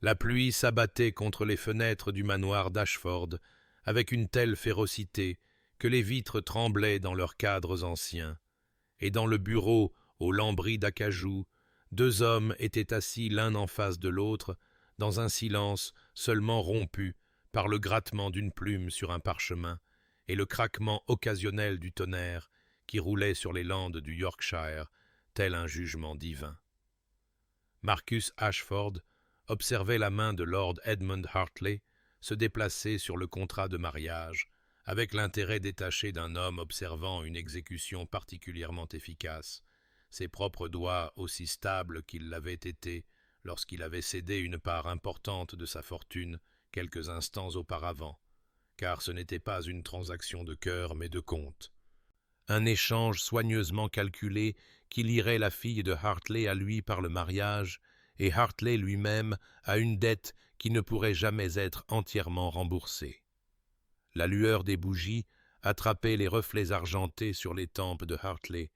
La pluie s'abattait contre les fenêtres du manoir d'Ashford avec une telle férocité que les vitres tremblaient dans leurs cadres anciens. Et dans le bureau, aux lambris d'acajou, deux hommes étaient assis l'un en face de l'autre, dans un silence seulement rompu par le grattement d'une plume sur un parchemin et le craquement occasionnel du tonnerre qui roulait sur les landes du Yorkshire, tel un jugement divin. Marcus Ashford observait la main de Lord Edmund Hartley se déplacer sur le contrat de mariage, avec l'intérêt détaché d'un homme observant une exécution particulièrement efficace, ses propres doigts aussi stables qu'ils l'avaient été lorsqu'il avait cédé une part importante de sa fortune quelques instants auparavant, car ce n'était pas une transaction de cœur mais de compte. Un échange soigneusement calculé qui lierait la fille de Hartley à lui par le mariage, et Hartley lui-même à une dette qui ne pourrait jamais être entièrement remboursée. La lueur des bougies attrapait les reflets argentés sur les tempes de Hartley,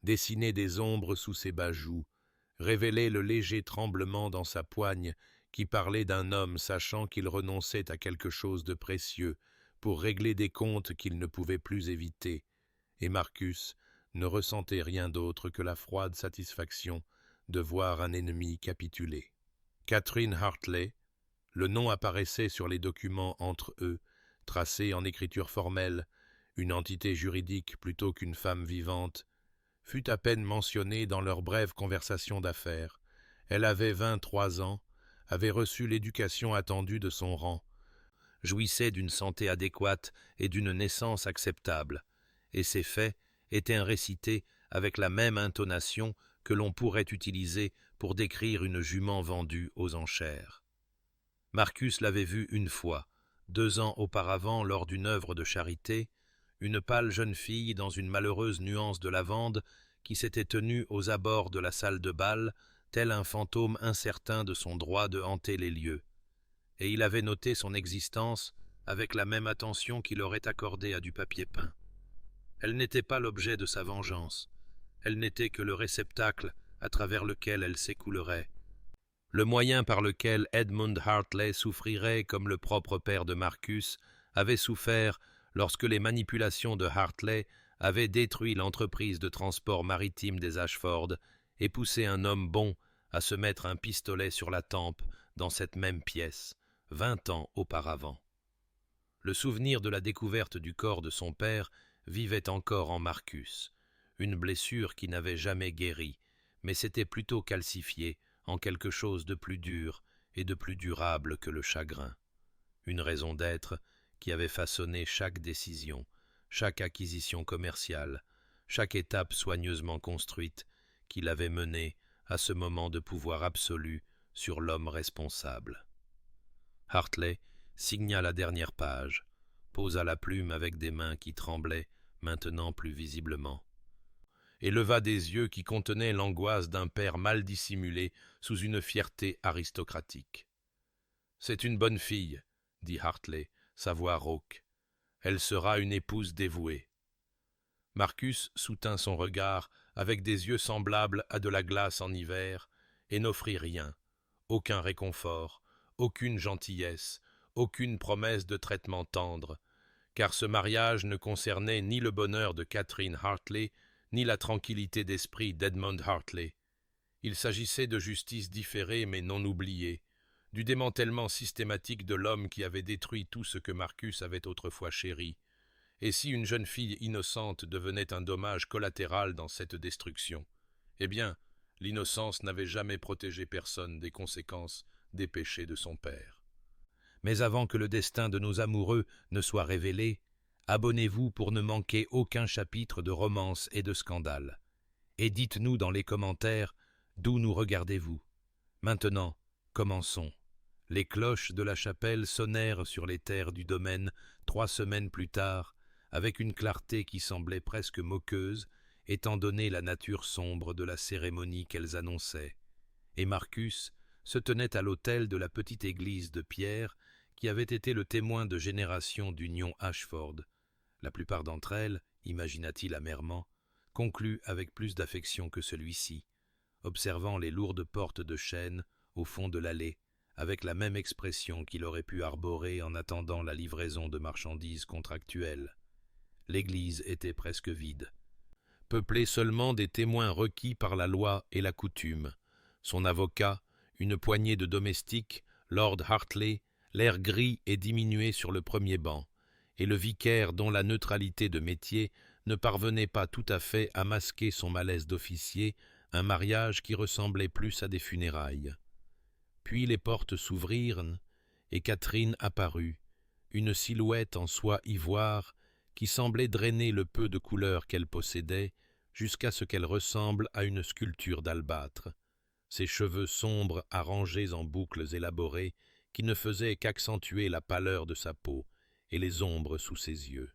dessinait des ombres sous ses bas joues, révélait le léger tremblement dans sa poigne qui parlait d'un homme sachant qu'il renonçait à quelque chose de précieux pour régler des comptes qu'il ne pouvait plus éviter, et Marcus ne ressentait rien d'autre que la froide satisfaction de voir un ennemi capituler. Catherine Hartley, le nom apparaissait sur les documents entre eux, tracé en écriture formelle, une entité juridique plutôt qu'une femme vivante, fut à peine mentionnée dans leur brève conversation d'affaires. Elle avait 23 ans, avait reçu l'éducation attendue de son rang, jouissait d'une santé adéquate et d'une naissance acceptable, et ses faits étaient récités avec la même intonation que l'on pourrait utiliser pour décrire une jument vendue aux enchères. Marcus l'avait vue une fois, 2 ans auparavant lors d'une œuvre de charité, une pâle jeune fille dans une malheureuse nuance de lavande qui s'était tenue aux abords de la salle de bal, tel un fantôme incertain de son droit de hanter les lieux. Et il avait noté son existence avec la même attention qu'il aurait accordée à du papier peint. Elle n'était pas l'objet de sa vengeance, elle n'était que le réceptacle à travers lequel elle s'écoulerait, le moyen par lequel Edmund Hartley souffrirait comme le propre père de Marcus avait souffert lorsque les manipulations de Hartley avaient détruit l'entreprise de transport maritime des Ashford et poussé un homme bon à se mettre un pistolet sur la tempe dans cette même pièce, 20 ans auparavant. Le souvenir de la découverte du corps de son père vivait encore en Marcus, une blessure qui n'avait jamais guéri, mais s'était plutôt calcifiée en quelque chose de plus dur et de plus durable que le chagrin. Une raison d'être qui avait façonné chaque décision, chaque acquisition commerciale, chaque étape soigneusement construite qui l'avait mené à ce moment de pouvoir absolu sur l'homme responsable. Hartley signa la dernière page, posa la plume avec des mains qui tremblaient maintenant plus visiblement, et leva des yeux qui contenaient l'angoisse d'un père mal dissimulé sous une fierté aristocratique. « C'est une bonne fille, » dit Hartley, sa voix rauque. « Elle sera une épouse dévouée. » Marcus soutint son regard avec des yeux semblables à de la glace en hiver et n'offrit rien, aucun réconfort, aucune gentillesse, aucune promesse de traitement tendre, car ce mariage ne concernait ni le bonheur de Catherine Hartley, ni la tranquillité d'esprit d'Edmund Hartley. Il s'agissait de justice différée mais non oubliée, du démantèlement systématique de l'homme qui avait détruit tout ce que Marcus avait autrefois chéri. Et si une jeune fille innocente devenait un dommage collatéral dans cette destruction, eh bien, l'innocence n'avait jamais protégé personne des conséquences des péchés de son père. Mais avant que le destin de nos amoureux ne soit révélé, abonnez-vous pour ne manquer aucun chapitre de romance et de scandale. Et dites-nous dans les commentaires d'où nous regardez-vous. Maintenant, commençons. Les cloches de la chapelle sonnèrent sur les terres du domaine 3 semaines plus tard, avec une clarté qui semblait presque moqueuse, étant donné la nature sombre de la cérémonie qu'elles annonçaient. Et Marcus se tenait à l'autel de la petite église de pierre qui avait été le témoin de générations d'union Ashford. La plupart d'entre elles, imagina-t-il amèrement, conclues avec plus d'affection que celui-ci, observant les lourdes portes de chêne au fond de l'allée, avec la même expression qu'il aurait pu arborer en attendant la livraison de marchandises contractuelles. L'église était presque vide, peuplée seulement des témoins requis par la loi et la coutume. Son avocat, une poignée de domestiques, Lord Hartley, l'air gris et diminué sur le premier banc, et le vicaire dont la neutralité de métier ne parvenait pas tout à fait à masquer son malaise d'officier, un mariage qui ressemblait plus à des funérailles. Puis les portes s'ouvrirent, et Catherine apparut, une silhouette en soie ivoire qui semblait drainer le peu de couleur qu'elle possédait jusqu'à ce qu'elle ressemble à une sculpture d'albâtre. Ses cheveux sombres arrangés en boucles élaborées qui ne faisaient qu'accentuer la pâleur de sa peau et les ombres sous ses yeux.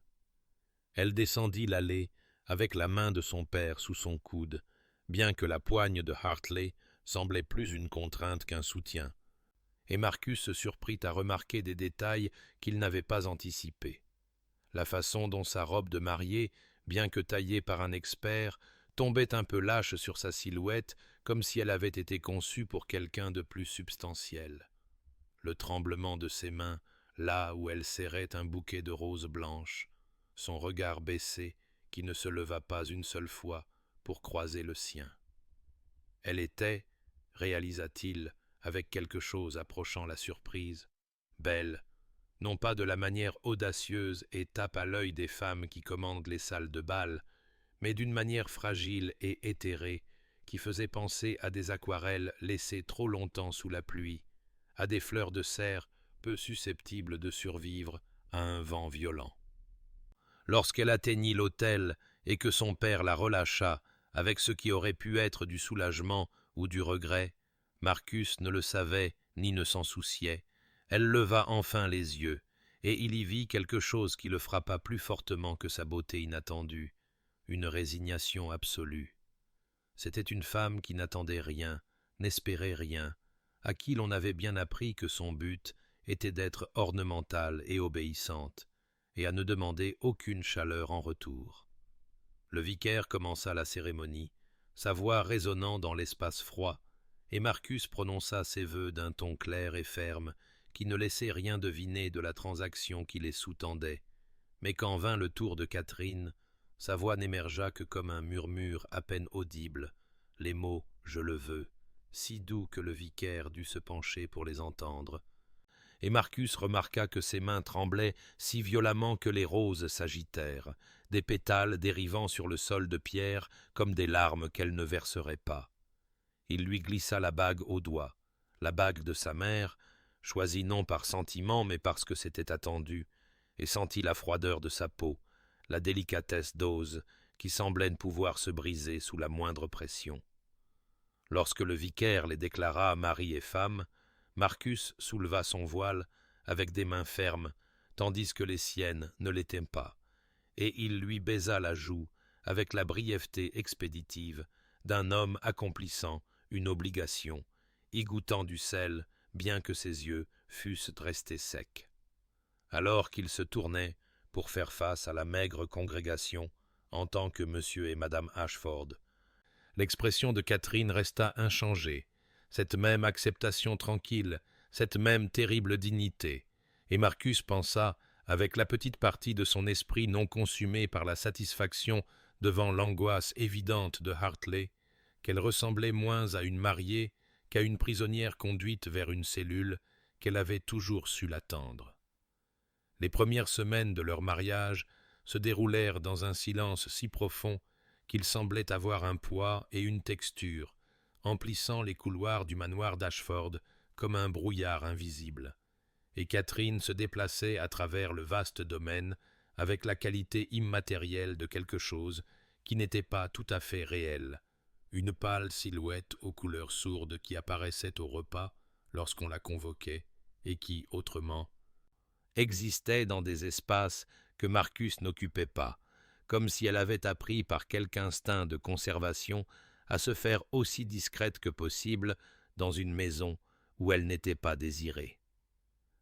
Elle descendit l'allée avec la main de son père sous son coude, bien que la poigne de Hartley semblait plus une contrainte qu'un soutien, et Marcus se surprit à remarquer des détails qu'il n'avait pas anticipés. La façon dont sa robe de mariée, bien que taillée par un expert, tombait un peu lâche sur sa silhouette, comme si elle avait été conçue pour quelqu'un de plus substantiel. Le tremblement de ses mains, là où elle serrait un bouquet de roses blanches, son regard baissé, qui ne se leva pas une seule fois pour croiser le sien. Elle était, réalisa-t-il, avec quelque chose approchant la surprise, belle, non pas de la manière audacieuse et tape à l'œil des femmes qui commandent les salles de bal, mais d'une manière fragile et éthérée qui faisait penser à des aquarelles laissées trop longtemps sous la pluie, à des fleurs de serre peu susceptibles de survivre à un vent violent. Lorsqu'elle atteignit l'autel et que son père la relâcha avec ce qui aurait pu être du soulagement ou du regret, Marcus ne le savait ni ne s'en souciait. Elle leva enfin les yeux, et il y vit quelque chose qui le frappa plus fortement que sa beauté inattendue, une résignation absolue. C'était une femme qui n'attendait rien, n'espérait rien, à qui l'on avait bien appris que son but était d'être ornementale et obéissante, et à ne demander aucune chaleur en retour. Le vicaire commença la cérémonie, sa voix résonnant dans l'espace froid, et Marcus prononça ses vœux d'un ton clair et ferme, qui ne laissait rien deviner de la transaction qui les sous-tendait, mais quand vint le tour de Catherine, sa voix n'émergea que comme un murmure à peine audible, les mots « je le veux », si doux que le vicaire dut se pencher pour les entendre. Et Marcus remarqua que ses mains tremblaient si violemment que les roses s'agitèrent, des pétales dérivant sur le sol de pierre comme des larmes qu'elle ne verserait pas. Il lui glissa la bague au doigt, la bague de sa mère, choisie non par sentiment mais parce que c'était attendu, et sentit la froideur de sa peau, la délicatesse d'ose qui semblait ne pouvoir se briser sous la moindre pression. Lorsque le vicaire les déclara mari et femme, Marcus souleva son voile avec des mains fermes, tandis que les siennes ne l'étaient pas, et il lui baisa la joue avec la brièveté expéditive d'un homme accomplissant une obligation, y goûtant du sel, bien que ses yeux fussent restés secs. Alors qu'il se tournait pour faire face à la maigre congrégation en tant que monsieur et madame Ashford, l'expression de Catherine resta inchangée, cette même acceptation tranquille, cette même terrible dignité, et Marcus pensa, avec la petite partie de son esprit non consumée par la satisfaction devant l'angoisse évidente de Hartley, qu'elle ressemblait moins à une mariée qu'à une prisonnière conduite vers une cellule qu'elle avait toujours su l'attendre. Les premières semaines de leur mariage se déroulèrent dans un silence si profond qu'il semblait avoir un poids et une texture, emplissant les couloirs du manoir d'Ashford comme un brouillard invisible, et Catherine se déplaçait à travers le vaste domaine avec la qualité immatérielle de quelque chose qui n'était pas tout à fait réel, une pâle silhouette aux couleurs sourdes qui apparaissait au repas lorsqu'on la convoquait et qui, autrement, existait dans des espaces que Marcus n'occupait pas, comme si elle avait appris par quelque instinct de conservation à se faire aussi discrète que possible dans une maison où elle n'était pas désirée.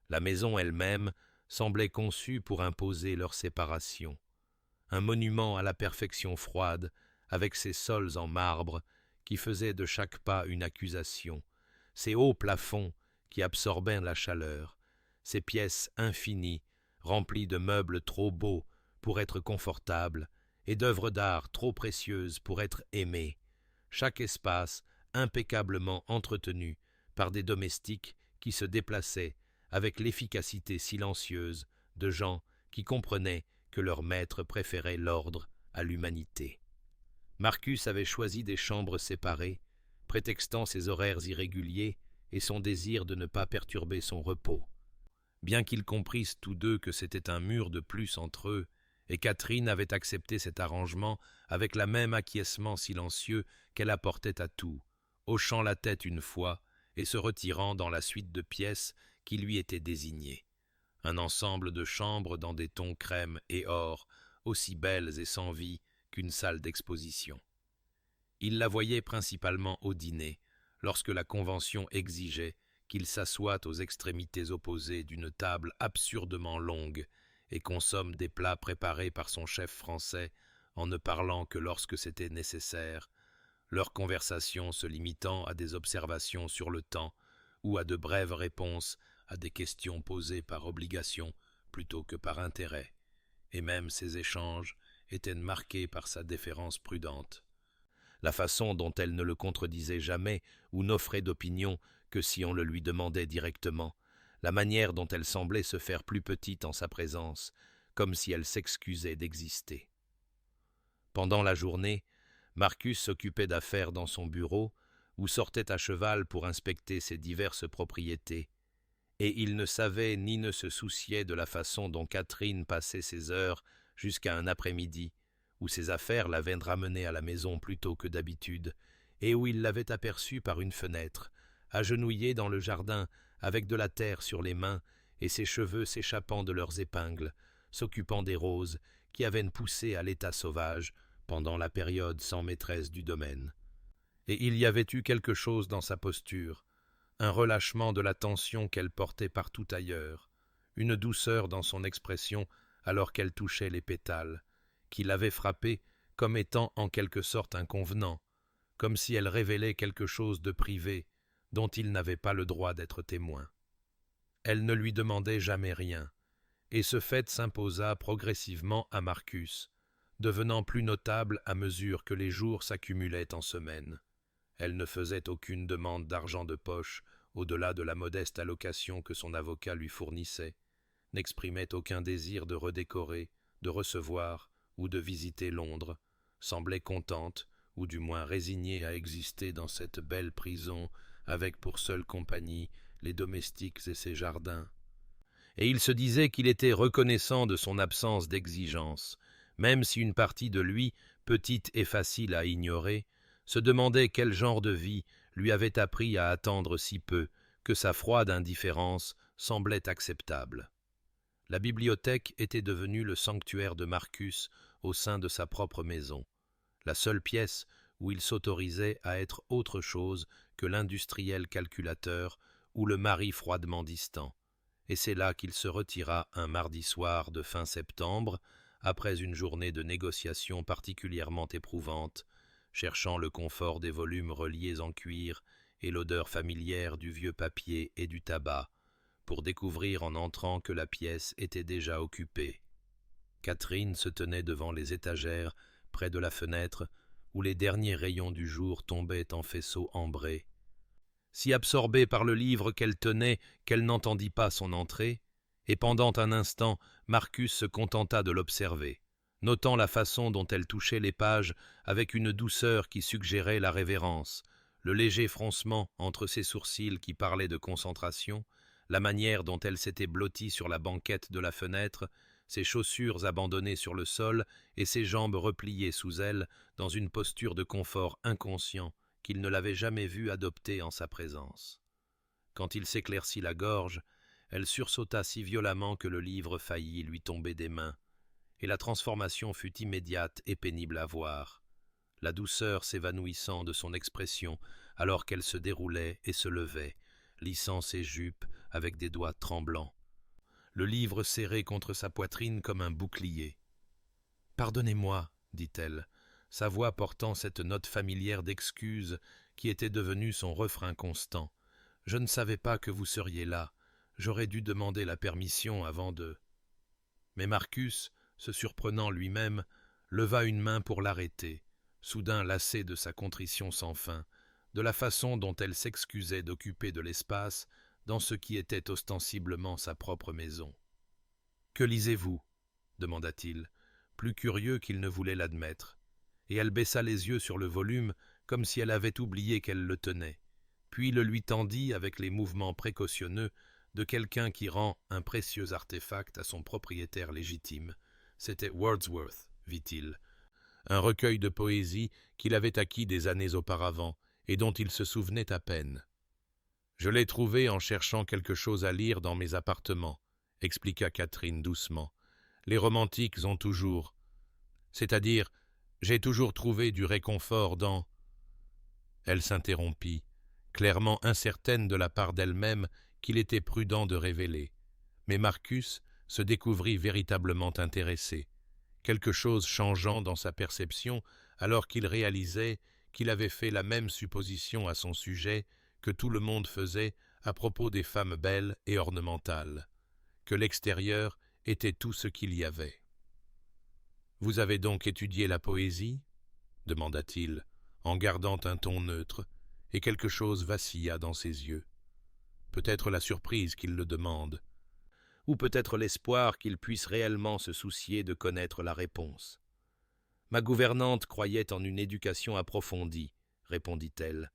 La maison elle-même semblait conçue pour imposer leur séparation, un monument à la perfection froide, avec ses sols en marbre qui faisaient de chaque pas une accusation, ses hauts plafonds qui absorbaient la chaleur, ces pièces infinies, remplies de meubles trop beaux pour être confortables et d'œuvres d'art trop précieuses pour être aimées, chaque espace impeccablement entretenu par des domestiques qui se déplaçaient avec l'efficacité silencieuse de gens qui comprenaient que leur maître préférait l'ordre à l'humanité. Marcus avait choisi des chambres séparées, prétextant ses horaires irréguliers et son désir de ne pas perturber son repos. Bien qu'ils comprissent tous deux que c'était un mur de plus entre eux, et Catherine avait accepté cet arrangement avec la même acquiescement silencieux qu'elle apportait à tout, hochant la tête une fois et se retirant dans la suite de pièces qui lui étaient désignées. Un ensemble de chambres dans des tons crème et or, aussi belles et sans vie qu'une salle d'exposition. Il la voyait principalement au dîner, lorsque la convention exigeait qu'il s'assoie aux extrémités opposées d'une table absurdement longue et consomme des plats préparés par son chef français en ne parlant que lorsque c'était nécessaire, leur conversation se limitant à des observations sur le temps ou à de brèves réponses à des questions posées par obligation plutôt que par intérêt, et même ces échanges étaient marqués par sa déférence prudente. La façon dont elle ne le contredisait jamais ou n'offrait d'opinion que si on le lui demandait directement, la manière dont elle semblait se faire plus petite en sa présence, comme si elle s'excusait d'exister. Pendant la journée, Marcus s'occupait d'affaires dans son bureau ou sortait à cheval pour inspecter ses diverses propriétés, et il ne savait ni ne se souciait de la façon dont Catherine passait ses heures jusqu'à un après-midi, où ses affaires l'avaient ramenée à la maison plus tôt que d'habitude, et où il l'avait aperçue par une fenêtre, agenouillée dans le jardin, avec de la terre sur les mains et ses cheveux s'échappant de leurs épingles, s'occupant des roses qui avaient poussé à l'état sauvage pendant la période sans maîtresse du domaine. Et il y avait eu quelque chose dans sa posture, un relâchement de la tension qu'elle portait partout ailleurs, une douceur dans son expression alors qu'elle touchait les pétales, qui l'avait frappé comme étant en quelque sorte inconvenant, comme si elle révélait quelque chose de privé dont il n'avait pas le droit d'être témoin. Elle ne lui demandait jamais rien, et ce fait s'imposa progressivement à Marcus, devenant plus notable à mesure que les jours s'accumulaient en semaines. Elle ne faisait aucune demande d'argent de poche au-delà de la modeste allocation que son avocat lui fournissait, n'exprimait aucun désir de redécorer, de recevoir ou de visiter Londres, semblait contente, ou du moins résignée à exister dans cette belle prison avec pour seule compagnie les domestiques et ses jardins. Et il se disait qu'il était reconnaissant de son absence d'exigence, même si une partie de lui, petite et facile à ignorer, se demandait quel genre de vie lui avait appris à attendre si peu que sa froide indifférence semblait acceptable. La bibliothèque était devenue le sanctuaire de Marcus au sein de sa propre maison, la seule pièce où il s'autorisait à être autre chose que l'industriel calculateur ou le mari froidement distant, et c'est là qu'il se retira un mardi soir de fin septembre, après une journée de négociations particulièrement éprouvante, cherchant le confort des volumes reliés en cuir et l'odeur familière du vieux papier et du tabac, pour découvrir en entrant que la pièce était déjà occupée. Catherine se tenait devant les étagères, près de la fenêtre, où les derniers rayons du jour tombaient en faisceaux ambrés. Si absorbée par le livre qu'elle tenait qu'elle n'entendit pas son entrée, et pendant un instant Marcus se contenta de l'observer, notant la façon dont elle touchait les pages avec une douceur qui suggérait la révérence, le léger froncement entre ses sourcils qui parlaient de concentration, la manière dont elle s'était blottie sur la banquette de la fenêtre, ses chaussures abandonnées sur le sol et ses jambes repliées sous elle dans une posture de confort inconscient qu'il ne l'avait jamais vue adopter en sa présence. Quand il s'éclaircit la gorge, elle sursauta si violemment que le livre faillit lui tomber des mains, et la transformation fut immédiate et pénible à voir, la douceur s'évanouissant de son expression alors qu'elle se déroulait et se levait, lissant ses jupes avec des doigts tremblants, le livre serré contre sa poitrine comme un bouclier. « Pardonnez-moi, dit-elle, sa voix portant cette note familière d'excuse qui était devenue son refrain constant. Je ne savais pas que vous seriez là. J'aurais dû demander la permission avant de... » Mais Marcus, se surprenant lui-même, leva une main pour l'arrêter, soudain lassé de sa contrition sans fin, de la façon dont elle s'excusait d'occuper de l'espace dans ce qui était ostensiblement sa propre maison. « Que lisez-vous » demanda-t-il, plus curieux qu'il ne voulait l'admettre, et elle baissa les yeux sur le volume comme si elle avait oublié qu'elle le tenait, puis le lui tendit avec les mouvements précautionneux de quelqu'un qui rend un précieux artefact à son propriétaire légitime. C'était Wordsworth, vit-il, un recueil de poésie qu'il avait acquis des années auparavant et dont il se souvenait à peine. « Je l'ai trouvé en cherchant quelque chose à lire dans mes appartements, » expliqua Catherine doucement. « Les romantiques ont toujours... C'est-à-dire, j'ai toujours trouvé du réconfort dans... » Elle s'interrompit, clairement incertaine de la part d'elle-même qu'il était prudent de révéler. Mais Marcus se découvrit véritablement intéressé, quelque chose changeant dans sa perception alors qu'il réalisait qu'il avait fait la même supposition à son sujet que tout le monde faisait à propos des femmes belles et ornementales, que l'extérieur était tout ce qu'il y avait. « Vous avez donc étudié la poésie » demanda-t-il, en gardant un ton neutre, et quelque chose vacilla dans ses yeux. Peut-être la surprise qu'il le demande, ou peut-être l'espoir qu'il puisse réellement se soucier de connaître la réponse. « Ma gouvernante croyait en une éducation approfondie, » répondit-elle,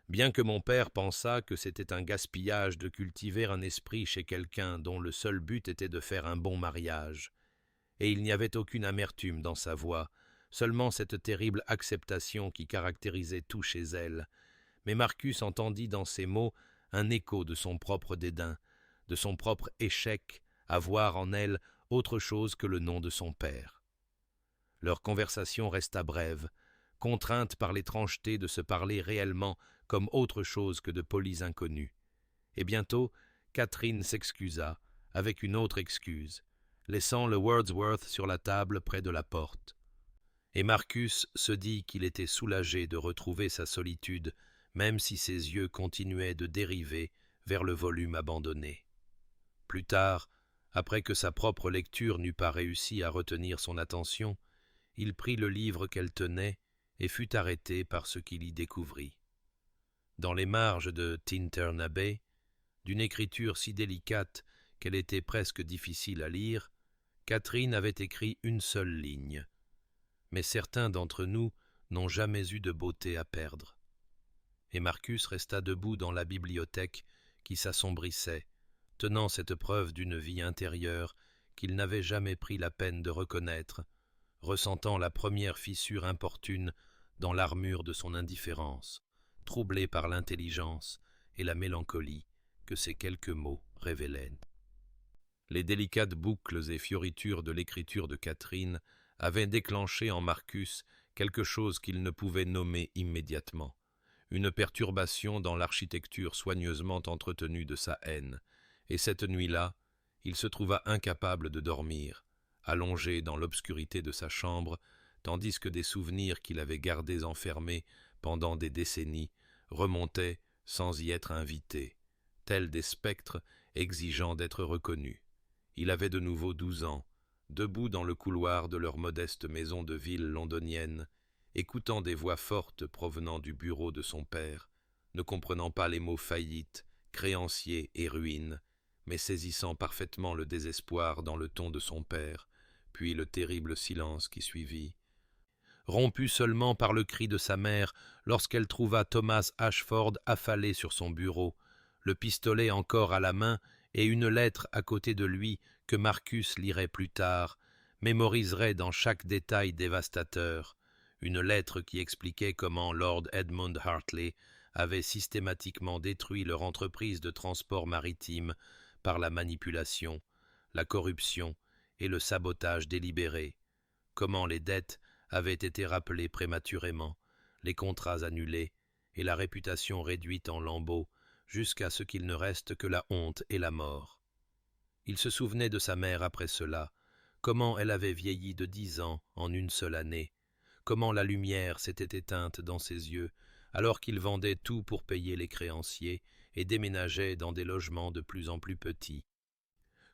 bien que mon père pensât que c'était un gaspillage de cultiver un esprit chez quelqu'un dont le seul but était de faire un bon mariage. Et il n'y avait aucune amertume dans sa voix, seulement cette terrible acceptation qui caractérisait tout chez elle. Mais Marcus entendit dans ces mots un écho de son propre dédain, de son propre échec à voir en elle autre chose que le nom de son père. Leur conversation resta brève, contrainte par l'étrangeté de se parler réellement comme autre chose que de polis inconnus. Et bientôt, Catherine s'excusa, avec une autre excuse, laissant le Wordsworth sur la table près de la porte. Et Marcus se dit qu'il était soulagé de retrouver sa solitude, même si ses yeux continuaient de dériver vers le volume abandonné. Plus tard, après que sa propre lecture n'eut pas réussi à retenir son attention, il prit le livre qu'elle tenait et fut arrêté par ce qu'il y découvrit. Dans les marges de Tintern Abbey, d'une écriture si délicate qu'elle était presque difficile à lire, Catherine avait écrit une seule ligne. Mais certains d'entre nous n'ont jamais eu de beauté à perdre. Et Marcus resta debout dans la bibliothèque qui s'assombrissait, tenant cette preuve d'une vie intérieure qu'il n'avait jamais pris la peine de reconnaître, ressentant la première fissure importune dans l'armure de son indifférence, troublé par l'intelligence et la mélancolie que ces quelques mots révélaient. Les délicates boucles et fioritures de l'écriture de Catherine avaient déclenché en Marcus quelque chose qu'il ne pouvait nommer immédiatement, une perturbation dans l'architecture soigneusement entretenue de sa haine, et cette nuit-là, il se trouva incapable de dormir, allongé dans l'obscurité de sa chambre, tandis que des souvenirs qu'il avait gardés enfermés pendant des décennies remontaient sans y être invités, tels des spectres exigeant d'être reconnus. Il avait de nouveau 12 ans, debout dans le couloir de leur modeste maison de ville londonienne, écoutant des voix fortes provenant du bureau de son père, ne comprenant pas les mots faillite, créancier et ruine, mais saisissant parfaitement le désespoir dans le ton de son père, puis le terrible silence qui suivit. Rompu seulement par le cri de sa mère lorsqu'elle trouva Thomas Ashford affalé sur son bureau, le pistolet encore à la main et une lettre à côté de lui que Marcus lirait plus tard, mémoriserait dans chaque détail dévastateur, une lettre qui expliquait comment Lord Edmund Hartley avait systématiquement détruit leur entreprise de transport maritime par la manipulation, la corruption et le sabotage délibéré, comment les dettes avaient été rappelées prématurément, les contrats annulés et la réputation réduite en lambeaux jusqu'à ce qu'il ne reste que la honte et la mort. Il se souvenait de sa mère après cela, comment elle avait vieilli de 10 ans en une seule année, comment la lumière s'était éteinte dans ses yeux alors qu'il vendait tout pour payer les créanciers et déménageait dans des logements de plus en plus petits.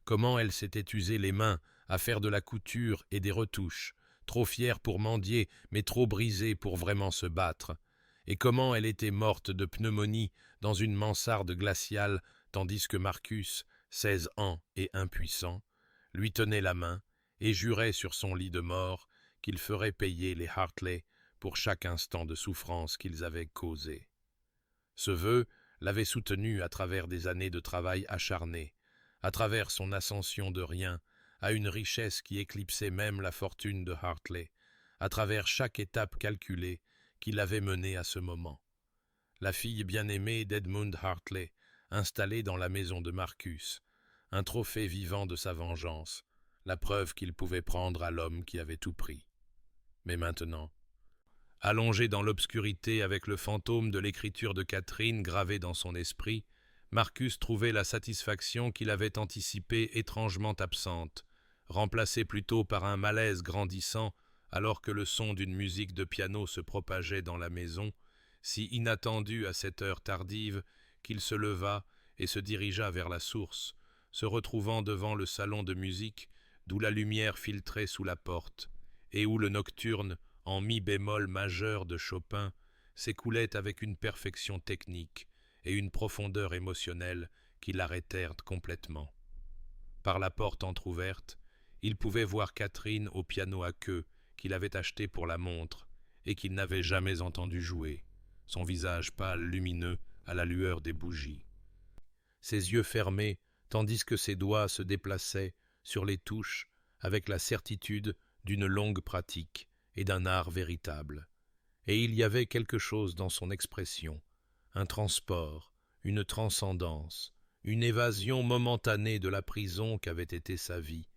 Comment elle s'était usé les mains à faire de la couture et des retouches, trop fière pour mendier, mais trop brisée pour vraiment se battre, et comment elle était morte de pneumonie dans une mansarde glaciale, tandis que Marcus, 16 ans et impuissant, lui tenait la main et jurait sur son lit de mort qu'il ferait payer les Hartley pour chaque instant de souffrance qu'ils avaient causé. Ce vœu l'avait soutenu à travers des années de travail acharné, à travers son ascension de rien à une richesse qui éclipsait même la fortune de Hartley, à travers chaque étape calculée qui l'avait mené à ce moment. La fille bien-aimée d'Edmund Hartley, installée dans la maison de Marcus, un trophée vivant de sa vengeance, la preuve qu'il pouvait prendre à l'homme qui avait tout pris. Mais maintenant, allongé dans l'obscurité avec le fantôme de l'écriture de Catherine gravé dans son esprit, Marcus trouvait la satisfaction qu'il avait anticipée étrangement absente, remplacée plutôt par un malaise grandissant alors que le son d'une musique de piano se propageait dans la maison, si inattendu à cette heure tardive qu'il se leva et se dirigea vers la source, se retrouvant devant le salon de musique d'où la lumière filtrait sous la porte, et où le nocturne, en mi bémol majeur de Chopin, s'écoulait avec une perfection technique et une profondeur émotionnelle qui l'arrêtèrent complètement. Par la porte entr'ouverte, il pouvait voir Catherine au piano à queue qu'il avait acheté pour la montre et qu'il n'avait jamais entendu jouer, son visage pâle lumineux à la lueur des bougies. Ses yeux fermés, tandis que ses doigts se déplaçaient sur les touches avec la certitude d'une longue pratique et d'un art véritable. Et il y avait quelque chose dans son expression, un transport, une transcendance, une évasion momentanée de la prison qu'avait été sa vie,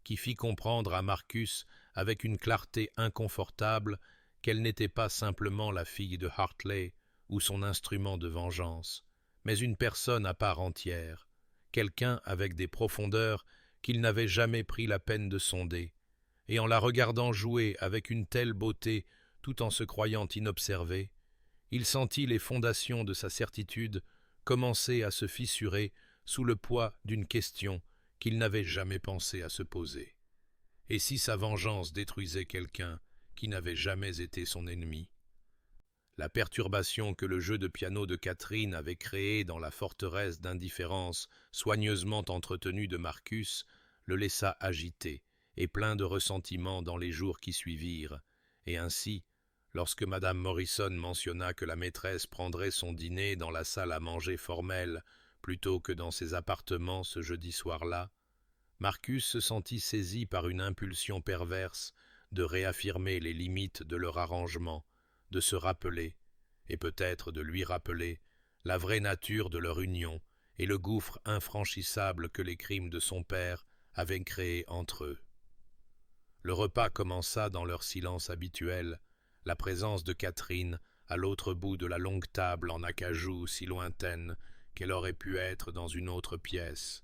qui fit comprendre à Marcus avec une clarté inconfortable qu'elle n'était pas simplement la fille de Hartley ou son instrument de vengeance, mais une personne à part entière, quelqu'un avec des profondeurs qu'il n'avait jamais pris la peine de sonder, et en la regardant jouer avec une telle beauté tout en se croyant inobservé, il sentit les fondations de sa certitude commencer à se fissurer sous le poids d'une question qu'il n'avait jamais pensé à se poser. Et si sa vengeance détruisait quelqu'un qui n'avait jamais été son ennemi? La perturbation que le jeu de piano de Catherine avait créée dans la forteresse d'indifférence soigneusement entretenue de Marcus le laissa agité et plein de ressentiment dans les jours qui suivirent, et ainsi, lorsque Madame Morrison mentionna que la maîtresse prendrait son dîner dans la salle à manger formelle plutôt que dans ses appartements ce jeudi soir-là, Marcus se sentit saisi par une impulsion perverse de réaffirmer les limites de leur arrangement, de se rappeler, et peut-être de lui rappeler, la vraie nature de leur union et le gouffre infranchissable que les crimes de son père avaient créé entre eux. Le repas commença dans leur silence habituel, la présence de Catherine à l'autre bout de la longue table en acajou si lointaine qu'elle aurait pu être dans une autre pièce.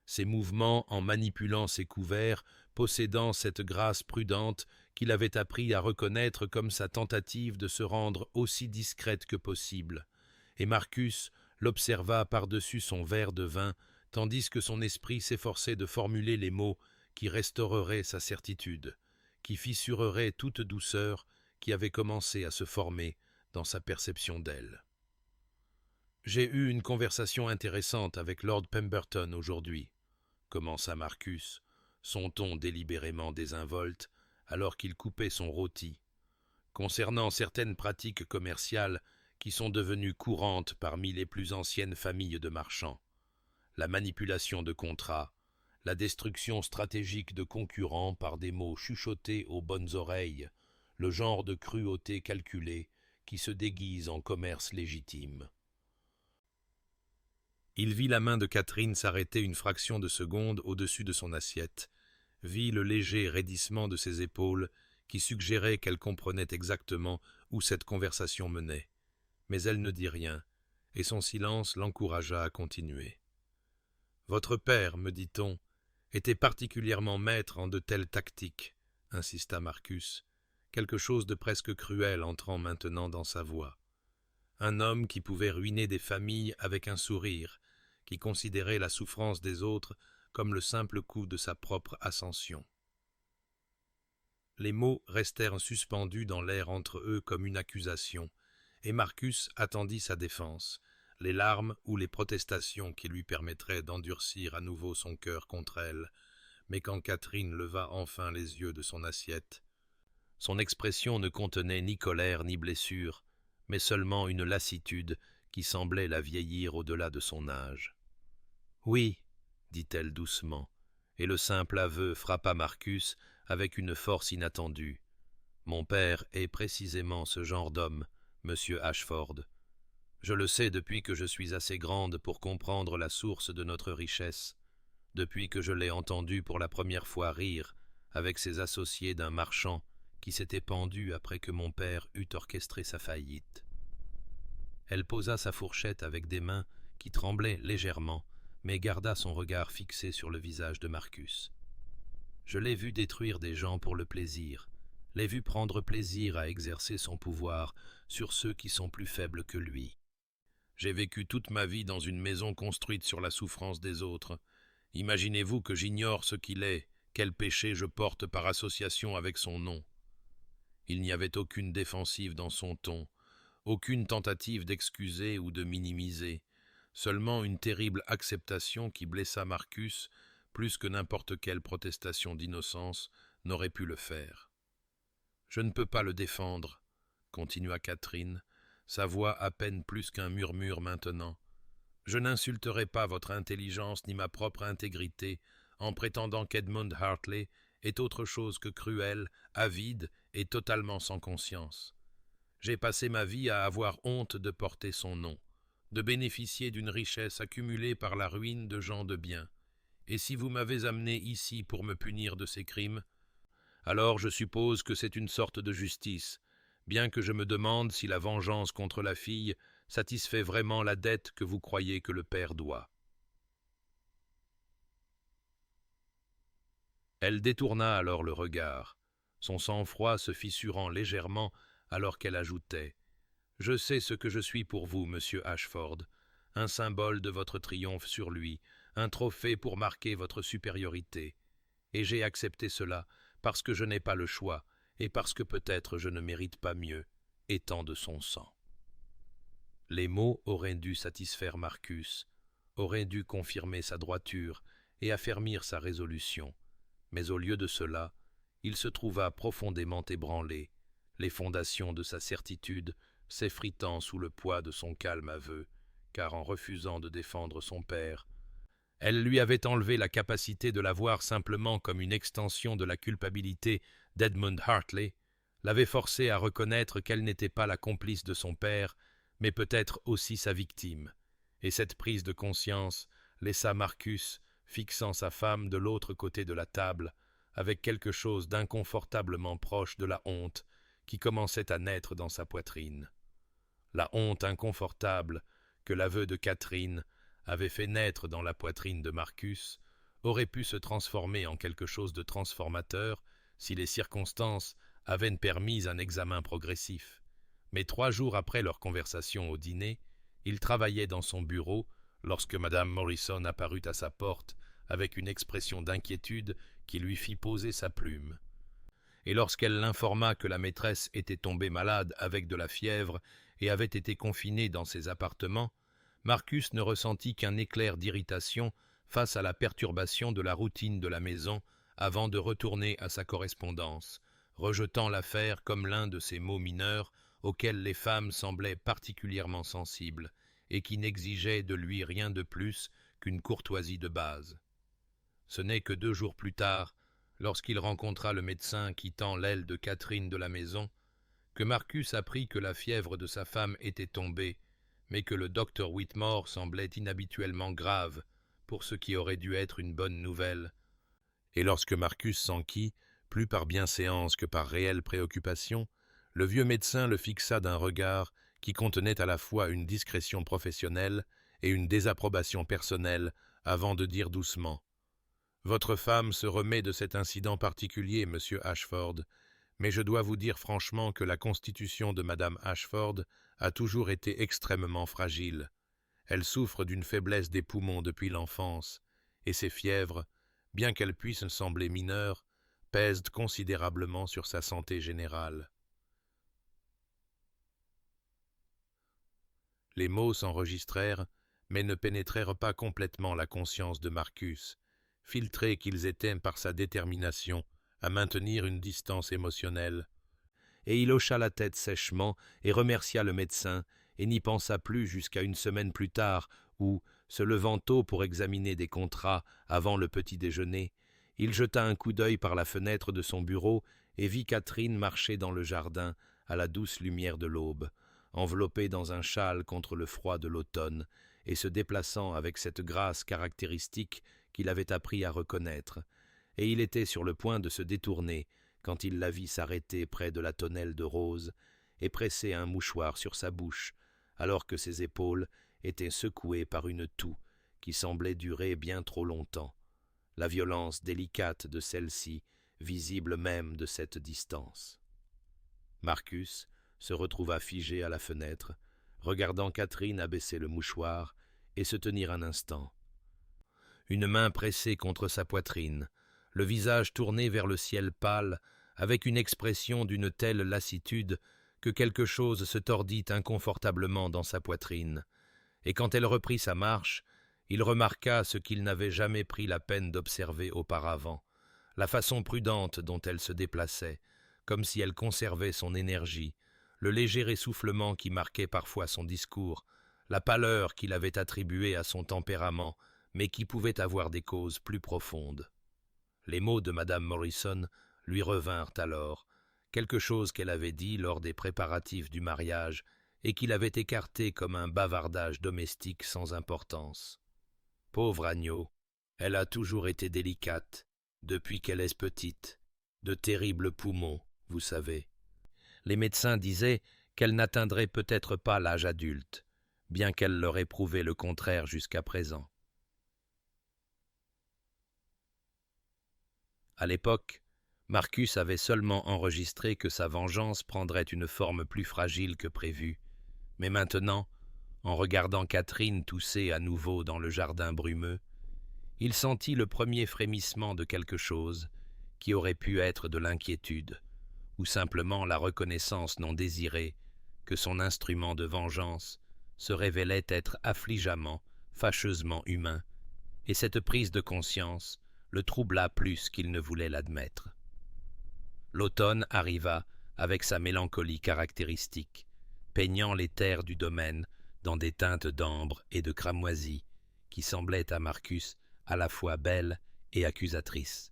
Ses mouvements en manipulant ses couverts, possédant cette grâce prudente qu'il avait appris à reconnaître comme sa tentative de se rendre aussi discrète que possible, et Marcus l'observa par-dessus son verre de vin, tandis que son esprit s'efforçait de formuler les mots qui restaureraient sa certitude, qui fissureraient toute douceur qui avait commencé à se former dans sa perception d'elle. « J'ai eu une conversation intéressante avec Lord Pemberton aujourd'hui, » commença Marcus, son ton délibérément désinvolte, alors qu'il coupait son rôti, concernant certaines pratiques commerciales qui sont devenues courantes parmi les plus anciennes familles de marchands, la manipulation de contrats, la destruction stratégique de concurrents par des mots chuchotés aux bonnes oreilles, le genre de cruauté calculée qui se déguise en commerce légitime. Il vit la main de Catherine s'arrêter une fraction de seconde au-dessus de son assiette, vit le léger raidissement de ses épaules qui suggérait qu'elle comprenait exactement où cette conversation menait. Mais elle ne dit rien, et son silence l'encouragea à continuer. « Votre père, me dit-on, était particulièrement maître en de telles tactiques, » insista Marcus, quelque chose de presque cruel entrant maintenant dans sa voix. un homme qui pouvait ruiner des familles avec un sourire, qui considérait la souffrance des autres comme le simple coup de sa propre ascension. Les mots restèrent suspendus dans l'air entre eux comme une accusation, et Marcus attendit sa défense, les larmes ou les protestations qui lui permettraient d'endurcir à nouveau son cœur contre elle, mais quand Catherine leva enfin les yeux de son assiette, son expression ne contenait ni colère ni blessure, mais seulement une lassitude qui semblait la vieillir au-delà de son âge. « Oui, dit-elle doucement, et le simple aveu frappa Marcus avec une force inattendue. Mon père est précisément ce genre d'homme, monsieur Ashford. Je le sais depuis que je suis assez grande pour comprendre la source de notre richesse, depuis que je l'ai entendu pour la première fois rire avec ses associés d'un marchand qui s'était pendu après que mon père eut orchestré sa faillite. » Elle posa sa fourchette avec des mains qui tremblaient légèrement, mais garda son regard fixé sur le visage de Marcus. « Je l'ai vu détruire des gens pour le plaisir, l'ai vu prendre plaisir à exercer son pouvoir sur ceux qui sont plus faibles que lui. J'ai vécu toute ma vie dans une maison construite sur la souffrance des autres. Imaginez-vous que j'ignore ce qu'il est, quel péché je porte par association avec son nom. » Il n'y avait aucune défensive dans son ton, aucune tentative d'excuser ou de minimiser, seulement une terrible acceptation qui blessa Marcus plus que n'importe quelle protestation d'innocence n'aurait pu le faire. « Je ne peux pas le défendre, » continua Catherine, sa voix à peine plus qu'un murmure maintenant. « Je n'insulterai pas votre intelligence ni ma propre intégrité en prétendant qu'Edmund Hartley est autre chose que cruel, avide et totalement sans conscience. J'ai passé ma vie à avoir honte de porter son nom, de bénéficier d'une richesse accumulée par la ruine de gens de bien. Et si vous m'avez amené ici pour me punir de ces crimes, alors je suppose que c'est une sorte de justice, bien que je me demande si la vengeance contre la fille satisfait vraiment la dette que vous croyez que le père doit. » Elle détourna alors le regard, son sang-froid se fissurant légèrement alors qu'elle ajoutait « Je sais ce que je suis pour vous, monsieur Ashford, un symbole de votre triomphe sur lui, un trophée pour marquer votre supériorité. Et j'ai accepté cela parce que je n'ai pas le choix et parce que peut-être je ne mérite pas mieux, étant de son sang. » Les mots auraient dû satisfaire Marcus, auraient dû confirmer sa droiture et affermir sa résolution. Mais au lieu de cela, il se trouva profondément ébranlé, les fondations de sa certitude s'effritant sous le poids de son calme aveu, car en refusant de défendre son père, elle lui avait enlevé la capacité de la voir simplement comme une extension de la culpabilité d'Edmund Hartley, l'avait forcé à reconnaître qu'elle n'était pas la complice de son père, mais peut-être aussi sa victime, et cette prise de conscience laissa Marcus fixant sa femme de l'autre côté de la table, avec quelque chose d'inconfortablement proche de la honte qui commençait à naître dans sa poitrine. La honte inconfortable que l'aveu de Catherine avait fait naître dans la poitrine de Marcus aurait pu se transformer en quelque chose de transformateur si les circonstances avaient permis un examen progressif. Mais 3 jours après leur conversation au dîner, il travaillait dans son bureau lorsque Madame Morrison apparut à sa porte avec une expression d'inquiétude qui lui fit poser sa plume. Et lorsqu'elle l'informa que la maîtresse était tombée malade avec de la fièvre et avait été confinée dans ses appartements, Marcus ne ressentit qu'un éclair d'irritation face à la perturbation de la routine de la maison avant de retourner à sa correspondance, rejetant l'affaire comme l'un de ces maux mineurs auxquels les femmes semblaient particulièrement sensibles et qui n'exigeaient de lui rien de plus qu'une courtoisie de base. Ce n'est que 2 jours plus tard, lorsqu'il rencontra le médecin quittant l'aile de Catherine de la maison, que Marcus apprit que la fièvre de sa femme était tombée, mais que le docteur Whitmore semblait inhabituellement grave pour ce qui aurait dû être une bonne nouvelle. Et lorsque Marcus s'enquit, plus par bienséance que par réelle préoccupation, le vieux médecin le fixa d'un regard qui contenait à la fois une discrétion professionnelle et une désapprobation personnelle avant de dire doucement « Votre femme se remet de cet incident particulier, monsieur Ashford, Mais je dois vous dire franchement que la constitution de Madame Ashford a toujours été extrêmement fragile. Elle souffre d'une faiblesse des poumons depuis l'enfance, et ses fièvres, bien qu'elles puissent sembler mineures, pèsent considérablement sur sa santé générale. Les mots s'enregistrèrent, mais ne pénétrèrent pas complètement la conscience de Marcus, filtrés qu'ils étaient par sa détermination à maintenir une distance émotionnelle. Et il hocha la tête sèchement et remercia le médecin, et n'y pensa plus jusqu'à une semaine plus tard, où, se levant tôt pour examiner des contrats avant le petit déjeuner, il jeta un coup d'œil par la fenêtre de son bureau et vit Catherine marcher dans le jardin à la douce lumière de l'aube, enveloppée dans un châle contre le froid de l'automne, et se déplaçant avec cette grâce caractéristique qu'il avait appris à reconnaître, et il était sur le point de se détourner quand il la vit s'arrêter près de la tonnelle de rose et presser un mouchoir sur sa bouche, alors que ses épaules étaient secouées par une toux qui semblait durer bien trop longtemps, la violence délicate de celle-ci visible même de cette distance. Marcus se retrouva figé à la fenêtre, regardant Catherine abaisser le mouchoir et se tenir un instant. Une main pressée contre sa poitrine, le visage tourné vers le ciel pâle, avec une expression d'une telle lassitude que quelque chose se tordit inconfortablement dans sa poitrine, et quand elle reprit sa marche, il remarqua ce qu'il n'avait jamais pris la peine d'observer auparavant, la façon prudente dont elle se déplaçait, comme si elle conservait son énergie, le léger essoufflement qui marquait parfois son discours, la pâleur qu'il avait attribuée à son tempérament, mais qui pouvait avoir des causes plus profondes. Les mots de Madame Morrison lui revinrent alors, quelque chose qu'elle avait dit lors des préparatifs du mariage et qu'il avait écarté comme un bavardage domestique sans importance. Pauvre agneau, elle a toujours été délicate, depuis qu'elle est petite, de terribles poumons, vous savez. Les médecins disaient qu'elle n'atteindrait peut-être pas l'âge adulte, bien qu'elle leur ait prouvé le contraire jusqu'à présent. À l'époque, Marcus avait seulement enregistré que sa vengeance prendrait une forme plus fragile que prévu, mais maintenant, en regardant Catherine tousser à nouveau dans le jardin brumeux, il sentit le premier frémissement de quelque chose qui aurait pu être de l'inquiétude, ou simplement la reconnaissance non désirée que son instrument de vengeance se révélait être affligeamment, fâcheusement humain, et cette prise de conscience le troubla plus qu'il ne voulait l'admettre. L'automne arriva avec sa mélancolie caractéristique, peignant les terres du domaine dans des teintes d'ambre et de cramoisie qui semblaient à Marcus à la fois belles et accusatrices.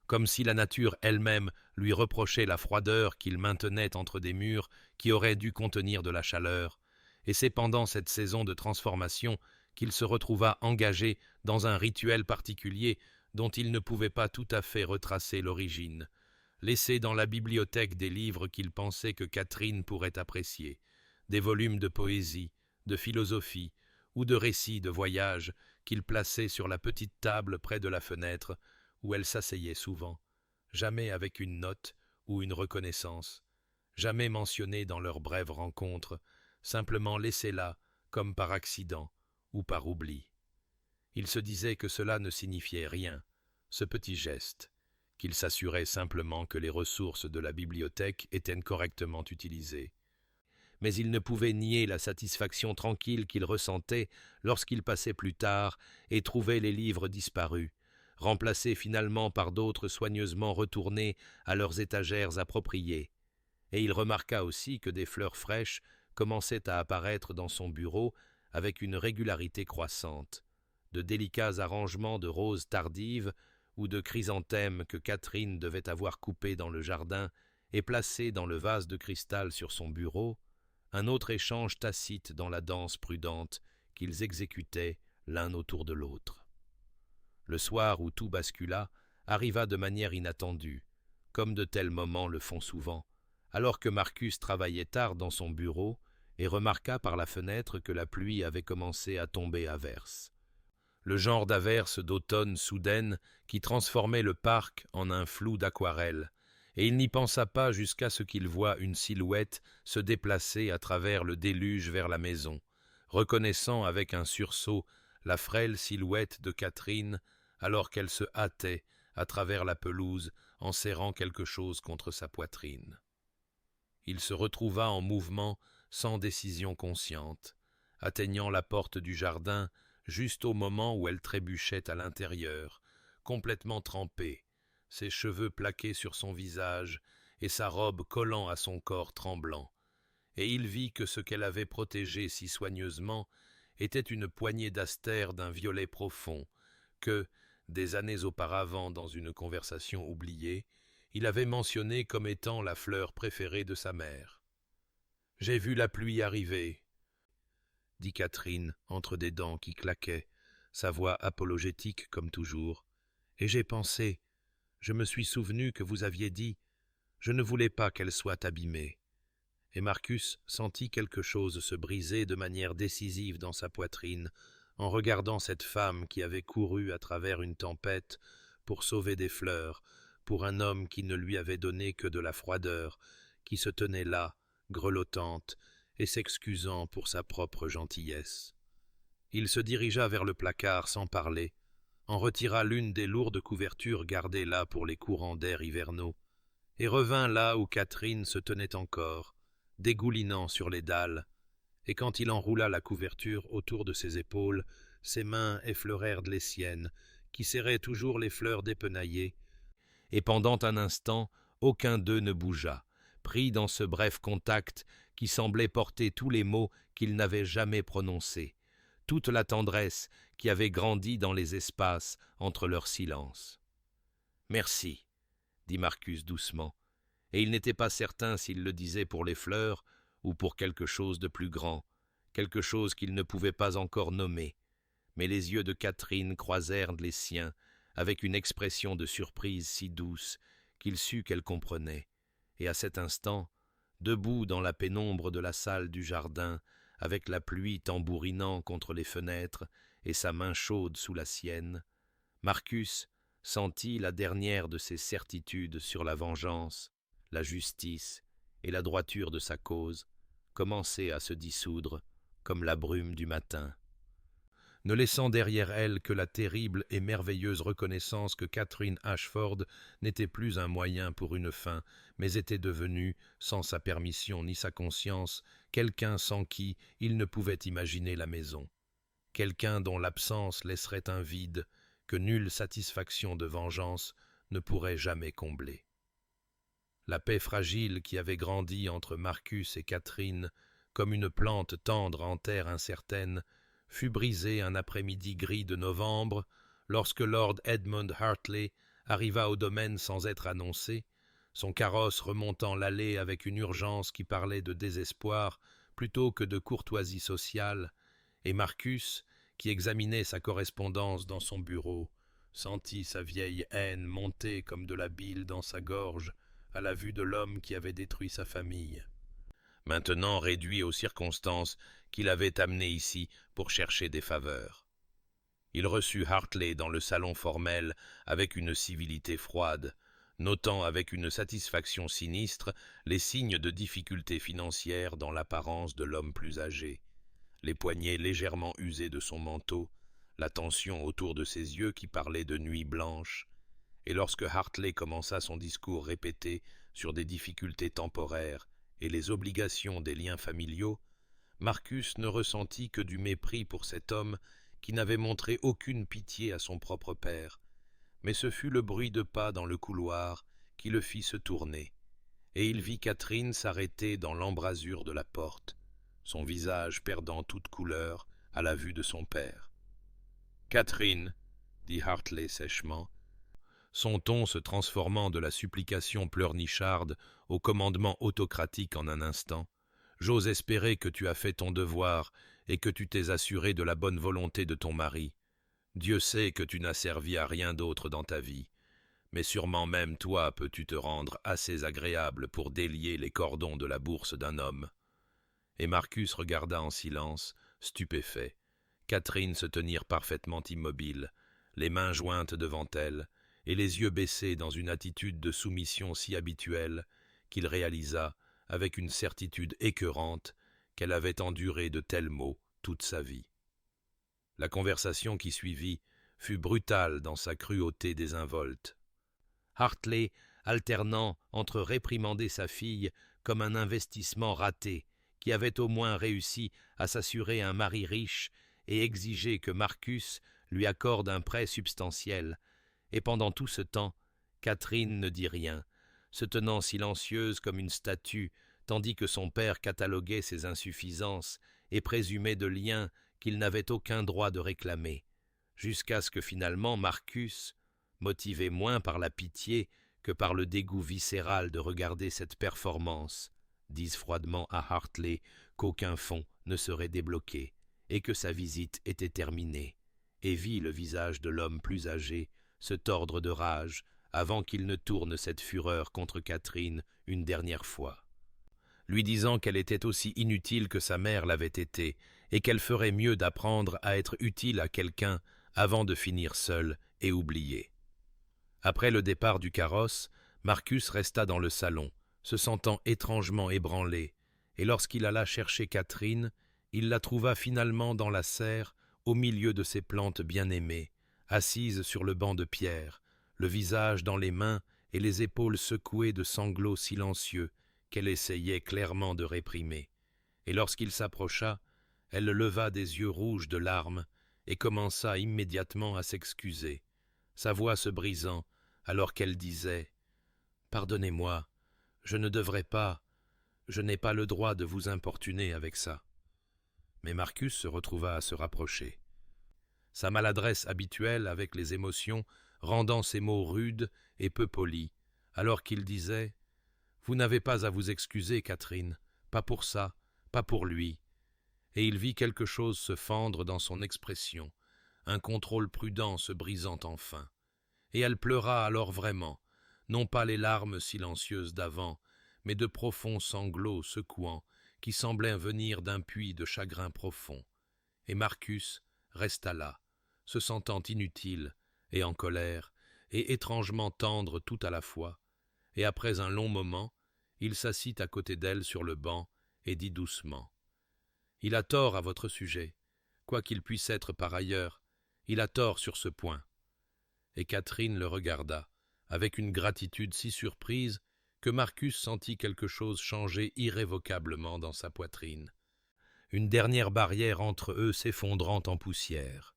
Comme si la nature elle-même lui reprochait la froideur qu'il maintenait entre des murs qui auraient dû contenir de la chaleur, et c'est pendant cette saison de transformation qu'il se retrouva engagé dans un rituel particulier dont il ne pouvait pas tout à fait retracer l'origine, laissé dans la bibliothèque des livres qu'il pensait que Catherine pourrait apprécier, des volumes de poésie, de philosophie ou de récits de voyage qu'il plaçait sur la petite table près de la fenêtre où elle s'asseyait souvent, jamais avec une note ou une reconnaissance, jamais mentionnée dans leur brève rencontre, simplement laissée là comme par accident ou par oubli. Il se disait que cela ne signifiait rien, ce petit geste, qu'il s'assurait simplement que les ressources de la bibliothèque étaient correctement utilisées. Mais il ne pouvait nier la satisfaction tranquille qu'il ressentait lorsqu'il passait plus tard et trouvait les livres disparus, remplacés finalement par d'autres soigneusement retournés à leurs étagères appropriées. Et il remarqua aussi que des fleurs fraîches commençaient à apparaître dans son bureau avec une régularité croissante, de délicats arrangements de roses tardives ou de chrysanthèmes que Catherine devait avoir coupés dans le jardin et placés dans le vase de cristal sur son bureau, un autre échange tacite dans la danse prudente qu'ils exécutaient l'un autour de l'autre. Le soir où tout bascula arriva de manière inattendue, comme de tels moments le font souvent, alors que Marcus travaillait tard dans son bureau et remarqua par la fenêtre que la pluie avait commencé à tomber à verse. Le genre d'averse d'automne soudaine qui transformait le parc en un flou d'aquarelle et il n'y pensa pas jusqu'à ce qu'il voie une silhouette se déplacer à travers le déluge vers la maison, reconnaissant avec un sursaut la frêle silhouette de Catherine alors qu'elle se hâtait à travers la pelouse en serrant quelque chose contre sa poitrine. Il se retrouva en mouvement sans décision consciente, atteignant la porte du jardin juste au moment où elle trébuchait à l'intérieur, complètement trempée, ses cheveux plaqués sur son visage et sa robe collant à son corps tremblant, et il vit que ce qu'elle avait protégé si soigneusement était une poignée d'asters d'un violet profond, que, des années auparavant dans une conversation oubliée, il avait mentionné comme étant la fleur préférée de sa mère. « J'ai vu la pluie arriver, » dit Catherine entre des dents qui claquaient, sa voix apologétique comme toujours, « et j'ai pensé, je me suis souvenu que vous aviez dit, je ne voulais pas qu'elle soit abîmée. » Et Marcus sentit quelque chose se briser de manière décisive dans sa poitrine en regardant cette femme qui avait couru à travers une tempête pour sauver des fleurs, pour un homme qui ne lui avait donné que de la froideur, qui se tenait là, grelottante, et s'excusant pour sa propre gentillesse. Il se dirigea vers le placard sans parler, en retira l'une des lourdes couvertures gardées là pour les courants d'air hivernaux, et revint là où Catherine se tenait encore, dégoulinant sur les dalles, et quand il enroula la couverture autour de ses épaules, ses mains effleurèrent les siennes, qui serraient toujours les fleurs dépenaillées, et pendant un instant, aucun d'eux ne bougea, pris dans ce bref contact qui semblait porter tous les mots qu'il n'avait jamais prononcés, toute la tendresse qui avait grandi dans les espaces entre leur silence. « Merci, » dit Marcus doucement, et il n'était pas certain s'il le disait pour les fleurs ou pour quelque chose de plus grand, quelque chose qu'il ne pouvait pas encore nommer, mais les yeux de Catherine croisèrent les siens avec une expression de surprise si douce qu'il sut qu'elle comprenait, et à cet instant, debout dans la pénombre de la salle du jardin, avec la pluie tambourinant contre les fenêtres et sa main chaude sous la sienne, Marcus sentit la dernière de ses certitudes sur la vengeance, la justice et la droiture de sa cause commencer à se dissoudre comme la brume du matin, ne laissant derrière elle que la terrible et merveilleuse reconnaissance que Catherine Ashford n'était plus un moyen pour une fin, mais était devenue, sans sa permission ni sa conscience, quelqu'un sans qui il ne pouvait imaginer la maison, quelqu'un dont l'absence laisserait un vide que nulle satisfaction de vengeance ne pourrait jamais combler. La paix fragile qui avait grandi entre Marcus et Catherine, comme une plante tendre en terre incertaine, fut brisée un après-midi gris de novembre, lorsque Lord Edmund Hartley arriva au domaine sans être annoncé, son carrosse remontant l'allée avec une urgence qui parlait de désespoir plutôt que de courtoisie sociale, et Marcus, qui examinait sa correspondance dans son bureau, sentit sa vieille haine monter comme de la bile dans sa gorge à la vue de l'homme qui avait détruit sa famille, maintenant réduit aux circonstances qui l'avaient amené ici pour chercher des faveurs. Il reçut Hartley dans le salon formel avec une civilité froide, notant avec une satisfaction sinistre les signes de difficultés financières dans l'apparence de l'homme plus âgé, les poignets légèrement usés de son manteau, la tension autour de ses yeux qui parlaient de nuit blanche, et lorsque Hartley commença son discours répété sur des difficultés temporaires et les obligations des liens familiaux, Marcus ne ressentit que du mépris pour cet homme qui n'avait montré aucune pitié à son propre père, mais ce fut le bruit de pas dans le couloir qui le fit se tourner, et il vit Catherine s'arrêter dans l'embrasure de la porte, son visage perdant toute couleur à la vue de son père. « Catherine, » dit Hartley sèchement, son ton se transformant de la supplication pleurnicharde au commandement autocratique en un instant, « j'ose espérer que tu as fait ton devoir et que tu t'es assuré de la bonne volonté de ton mari. Dieu sait que tu n'as servi à rien d'autre dans ta vie, mais sûrement même toi peux-tu te rendre assez agréable pour délier les cordons de la bourse d'un homme. » Et Marcus regarda en silence, stupéfait, Catherine se tenir parfaitement immobile, les mains jointes devant elle, et les yeux baissés dans une attitude de soumission si habituelle qu'il réalisa, avec une certitude écœurante, qu'elle avait enduré de tels maux toute sa vie. La conversation qui suivit fut brutale dans sa cruauté désinvolte. Hartley, alternant entre réprimander sa fille comme un investissement raté, qui avait au moins réussi à s'assurer un mari riche, et exiger que Marcus lui accorde un prêt substantiel, et pendant tout ce temps, Catherine ne dit rien, se tenant silencieuse comme une statue, tandis que son père cataloguait ses insuffisances et présumait de liens qu'il n'avait aucun droit de réclamer, jusqu'à ce que finalement Marcus, motivé moins par la pitié que par le dégoût viscéral de regarder cette performance, dise froidement à Hartley qu'aucun fonds ne serait débloqué et que sa visite était terminée, et vit le visage de l'homme plus âgé se tordre de rage avant qu'il ne tourne cette fureur contre Catherine une dernière fois, lui disant qu'elle était aussi inutile que sa mère l'avait été et qu'elle ferait mieux d'apprendre à être utile à quelqu'un avant de finir seule et oubliée. Après le départ du carrosse, Marcus resta dans le salon, se sentant étrangement ébranlé, et lorsqu'il alla chercher Catherine, il la trouva finalement dans la serre, au milieu de ses plantes bien-aimées, assise sur le banc de pierre, le visage dans les mains et les épaules secouées de sanglots silencieux qu'elle essayait clairement de réprimer. Et lorsqu'il s'approcha, elle leva des yeux rouges de larmes et commença immédiatement à s'excuser, sa voix se brisant alors qu'elle disait « Pardonnez-moi, je ne devrais pas, je n'ai pas le droit de vous importuner avec ça. » Mais Marcus se retrouva à se rapprocher. Sa maladresse habituelle avec les émotions rendant ses mots rudes et peu polis, alors qu'il disait « Vous n'avez pas à vous excuser, Catherine, pas pour ça, pas pour lui. » Et il vit quelque chose se fendre dans son expression, un contrôle prudent se brisant enfin. Et elle pleura alors vraiment, non pas les larmes silencieuses d'avant, mais de profonds sanglots secouants qui semblaient venir d'un puits de chagrin profond. Et Marcus resta là, se sentant inutile et en colère, et étrangement tendre tout à la fois, et après un long moment, il s'assit à côté d'elle sur le banc et dit doucement « Il a tort à votre sujet, quoi qu'il puisse être par ailleurs, il a tort sur ce point. » Et Catherine le regarda, avec une gratitude si surprise que Marcus sentit quelque chose changer irrévocablement dans sa poitrine, une dernière barrière entre eux s'effondrant en poussière.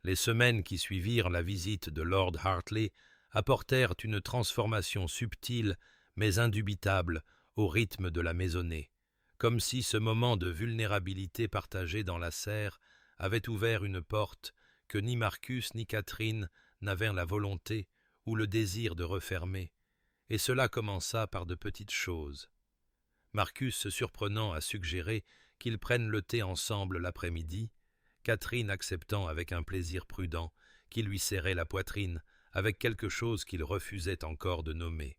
Les semaines qui suivirent la visite de Lord Hartley apportèrent une transformation subtile mais indubitable au rythme de la maisonnée, comme si ce moment de vulnérabilité partagée dans la serre avait ouvert une porte que ni Marcus ni Catherine n'avaient la volonté ou le désir de refermer, et cela commença par de petites choses. Marcus se surprenant à suggérer qu'ils prennent le thé ensemble l'après-midi, Catherine acceptant avec un plaisir prudent qui lui serrait la poitrine avec quelque chose qu'il refusait encore de nommer.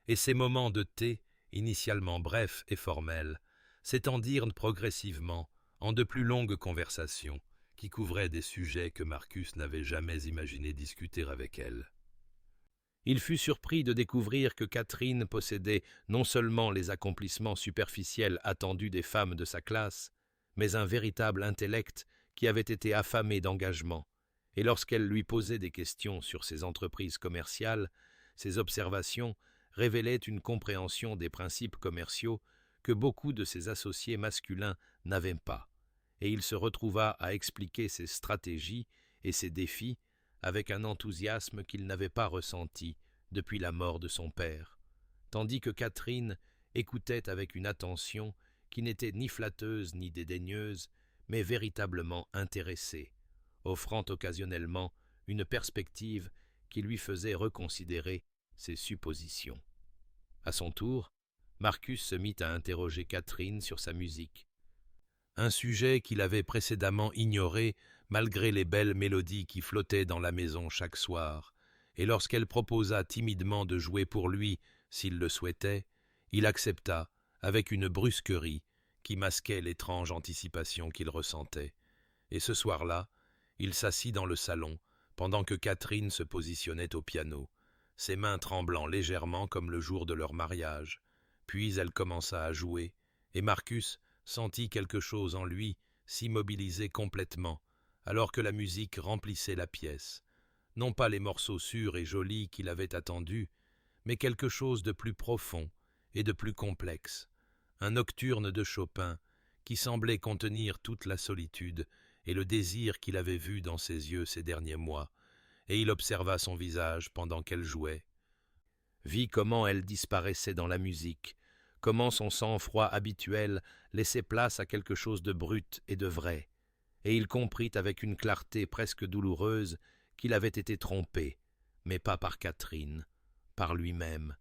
Et ces moments de thé, initialement brefs et formels, s'étendirent progressivement en de plus longues conversations qui couvraient des sujets que Marcus n'avait jamais imaginé discuter avec elle. Il fut surpris de découvrir que Catherine possédait non seulement les accomplissements superficiels attendus des femmes de sa classe, mais un véritable intellect qui avait été affamé d'engagement, et lorsqu'elle lui posait des questions sur ses entreprises commerciales, ses observations révélaient une compréhension des principes commerciaux que beaucoup de ses associés masculins n'avaient pas, et il se retrouva à expliquer ses stratégies et ses défis avec un enthousiasme qu'il n'avait pas ressenti depuis la mort de son père, tandis que Catherine écoutait avec une attention qui n'était ni flatteuse ni dédaigneuse, mais véritablement intéressée, offrant occasionnellement une perspective qui lui faisait reconsidérer ses suppositions. À son tour, Marcus se mit à interroger Catherine sur sa musique, un sujet qu'il avait précédemment ignoré malgré les belles mélodies qui flottaient dans la maison chaque soir, et lorsqu'elle proposa timidement de jouer pour lui s'il le souhaitait, il accepta avec une brusquerie qui masquait l'étrange anticipation qu'il ressentait, et ce soir-là, il s'assit dans le salon pendant que Catherine se positionnait au piano, ses mains tremblant légèrement comme le jour de leur mariage. Puis elle commença à jouer, et Marcus sentit quelque chose en lui s'immobiliser complètement, alors que la musique remplissait la pièce. Non pas les morceaux sûrs et jolis qu'il avait attendus, mais quelque chose de plus profond et de plus complexe. Un nocturne de Chopin qui semblait contenir toute la solitude et le désir qu'il avait vu dans ses yeux ces derniers mois, et il observa son visage pendant qu'elle jouait. Vit comment elle disparaissait dans la musique, comment son sang-froid habituel laissait place à quelque chose de brut et de vrai, et il comprit avec une clarté presque douloureuse qu'il avait été trompé, mais pas par Catherine, par lui-même,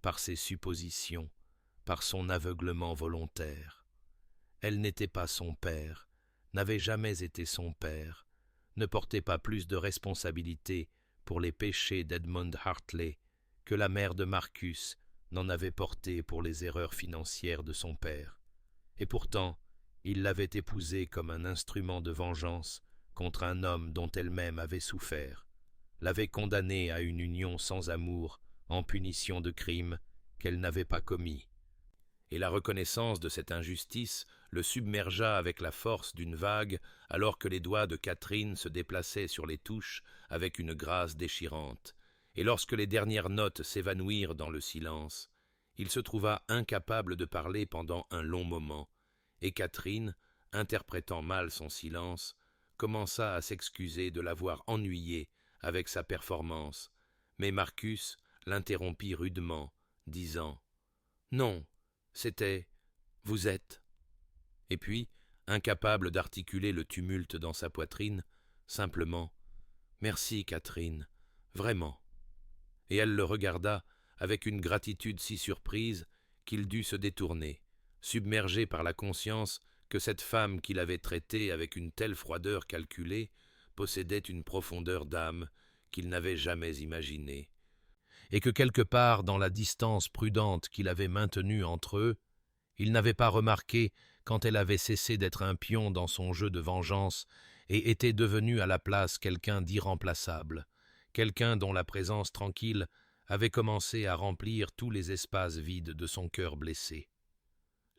par ses suppositions, par son aveuglement volontaire. Elle n'était pas son père, n'avait jamais été son père, ne portait pas plus de responsabilité pour les péchés d'Edmund Hartley que la mère de Marcus n'en avait porté pour les erreurs financières de son père. Et pourtant, il l'avait épousée comme un instrument de vengeance contre un homme dont elle-même avait souffert, l'avait condamnée à une union sans amour en punition de crimes qu'elle n'avait pas commis. Et la reconnaissance de cette injustice le submergea avec la force d'une vague alors que les doigts de Catherine se déplaçaient sur les touches avec une grâce déchirante. Et lorsque les dernières notes s'évanouirent dans le silence, il se trouva incapable de parler pendant un long moment, et Catherine, interprétant mal son silence, commença à s'excuser de l'avoir ennuyé avec sa performance, mais Marcus l'interrompit rudement, disant « Non, c'était « vous êtes ». Et puis, incapable d'articuler le tumulte dans sa poitrine, simplement « Merci, Catherine, vraiment ». Et elle le regarda avec une gratitude si surprise qu'il dut se détourner, submergé par la conscience que cette femme qu'il avait traitée avec une telle froideur calculée possédait une profondeur d'âme qu'il n'avait jamais imaginée, et que quelque part dans la distance prudente qu'il avait maintenue entre eux, il n'avait pas remarqué quand elle avait cessé d'être un pion dans son jeu de vengeance et était devenue à la place quelqu'un d'irremplaçable, quelqu'un dont la présence tranquille avait commencé à remplir tous les espaces vides de son cœur blessé.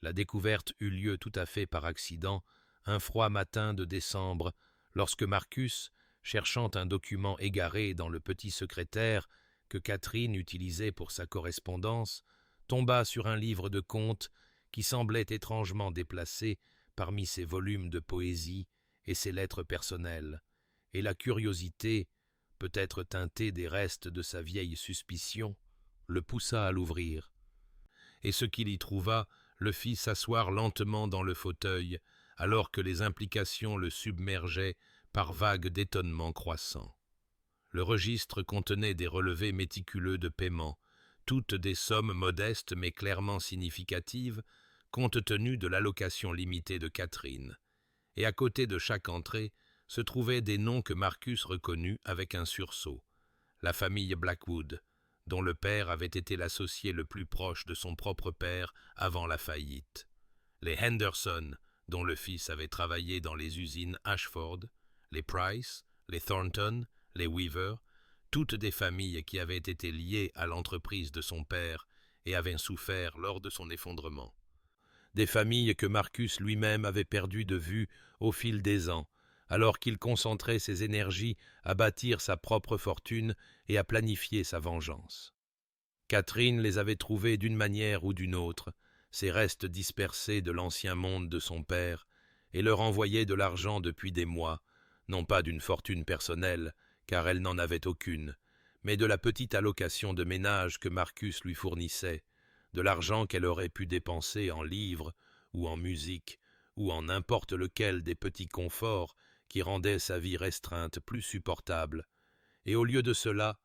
La découverte eut lieu tout à fait par accident, un froid matin de décembre, lorsque Marcus, cherchant un document égaré dans le petit secrétaire que Catherine utilisait pour sa correspondance, tomba sur un livre de contes qui semblait étrangement déplacé parmi ses volumes de poésie et ses lettres personnelles, et la curiosité, peut-être teintée des restes de sa vieille suspicion, le poussa à l'ouvrir. Et ce qu'il y trouva le fit s'asseoir lentement dans le fauteuil, alors que les implications le submergeaient par vagues d'étonnement croissant. Le registre contenait des relevés méticuleux de paiement, toutes des sommes modestes mais clairement significatives, compte tenu de l'allocation limitée de Catherine, et à côté de chaque entrée se trouvaient des noms que Marcus reconnut avec un sursaut. La famille Blackwood, dont le père avait été l'associé le plus proche de son propre père avant la faillite. Les Henderson, dont le fils avait travaillé dans les usines Ashford, les Price, les Thornton, les Weaver, toutes des familles qui avaient été liées à l'entreprise de son père et avaient souffert lors de son effondrement. Des familles que Marcus lui-même avait perdues de vue au fil des ans, alors qu'il concentrait ses énergies à bâtir sa propre fortune et à planifier sa vengeance. Catherine les avait trouvés d'une manière ou d'une autre, ces restes dispersés de l'ancien monde de son père, et leur envoyait de l'argent depuis des mois, non pas d'une fortune personnelle, car elle n'en avait aucune, mais de la petite allocation de ménage que Marcus lui fournissait, de l'argent qu'elle aurait pu dépenser en livres ou en musique, ou en n'importe lequel des petits conforts qui rendaient sa vie restreinte plus supportable, et au lieu de cela,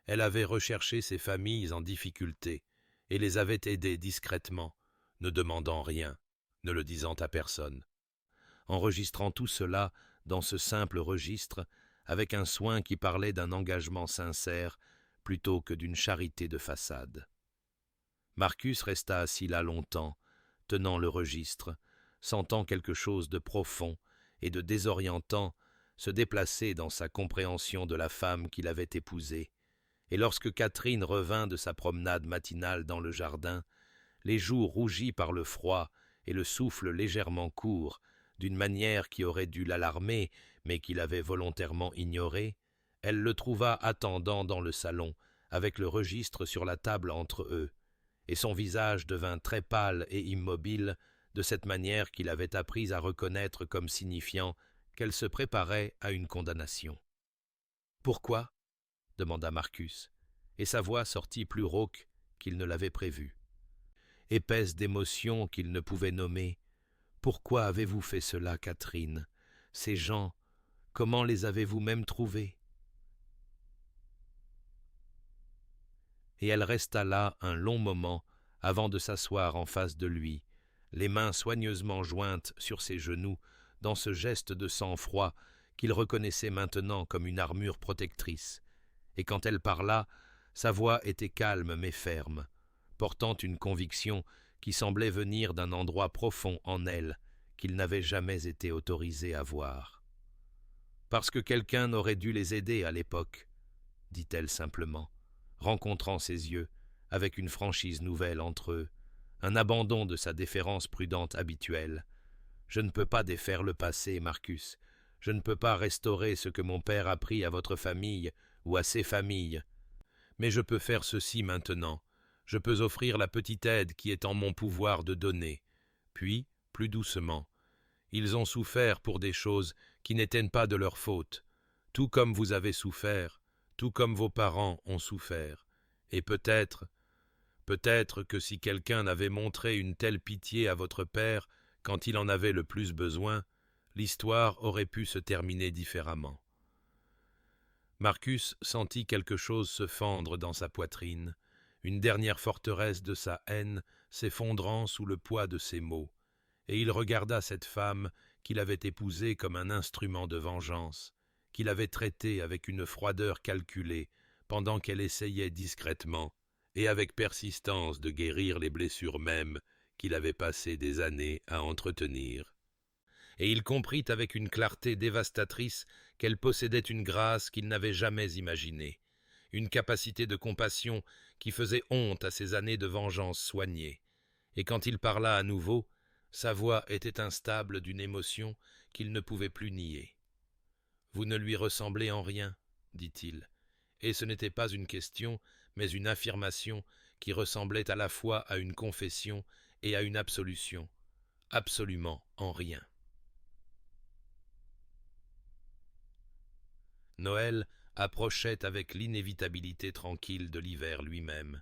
elle avait recherché ces familles en difficulté et les avait aidées discrètement, ne demandant rien, ne le disant à personne. Enregistrant tout cela dans ce simple registre, avec un soin qui parlait d'un engagement sincère plutôt que d'une charité de façade. Marcus resta assis là longtemps, tenant le registre, sentant quelque chose de profond et de désorientant se déplacer dans sa compréhension de la femme qu'il avait épousée, Et lorsque Catherine revint de sa promenade matinale dans le jardin, les joues rougies par le froid et le souffle légèrement court, d'une manière qui aurait dû l'alarmer, mais qu'il avait volontairement ignorée, elle le trouva attendant dans le salon, avec le registre sur la table entre eux, et son visage devint très pâle et immobile, de cette manière qu'il avait appris à reconnaître comme signifiant qu'elle se préparait à une condamnation. « Pourquoi » demanda Marcus, et sa voix sortit plus rauque qu'il ne l'avait prévu. Épaisse d'émotion qu'il ne pouvait nommer, « Pourquoi avez-vous fait cela, Catherine? Ces gens, comment les avez-vous même trouvés ?» Et elle resta là un long moment avant de s'asseoir en face de lui, les mains soigneusement jointes sur ses genoux, dans ce geste de sang-froid qu'il reconnaissait maintenant comme une armure protectrice. Et quand elle parla, sa voix était calme mais ferme, portant une conviction qui semblait venir d'un endroit profond en elle qu'il n'avait jamais été autorisé à voir. « Parce que quelqu'un aurait dû les aider à l'époque, » dit-elle simplement, rencontrant ses yeux, avec une franchise nouvelle entre eux, un abandon de sa déférence prudente habituelle. « Je ne peux pas défaire le passé, Marcus. Je ne peux pas restaurer ce que mon père a pris à votre famille ou à ses familles. Mais je peux faire ceci maintenant. Je peux offrir la petite aide qui est en mon pouvoir de donner. » Puis, plus doucement, « Ils ont souffert pour des choses qui n'étaient pas de leur faute, tout comme vous avez souffert, tout comme vos parents ont souffert. Et peut-être que si quelqu'un n'avait montré une telle pitié à votre père quand il en avait le plus besoin, l'histoire aurait pu se terminer différemment. » Marcus sentit quelque chose se fendre dans sa poitrine, une dernière forteresse de sa haine s'effondrant sous le poids de ses mots, et il regarda cette femme qu'il avait épousée comme un instrument de vengeance, qu'il avait traitée avec une froideur calculée pendant qu'elle essayait discrètement et avec persistance de guérir les blessures mêmes qu'il avait passé des années à entretenir. Et il comprit avec une clarté dévastatrice qu'elle possédait une grâce qu'il n'avait jamais imaginée, une capacité de compassion qui faisait honte à ses années de vengeance soignées. Et quand il parla à nouveau, sa voix était instable d'une émotion qu'il ne pouvait plus nier. « Vous ne lui ressemblez en rien, » dit-il, et ce n'était pas une question, mais une affirmation qui ressemblait à la fois à une confession et à une absolution. Absolument en rien. Noël approchait avec l'inévitabilité tranquille de l'hiver lui-même,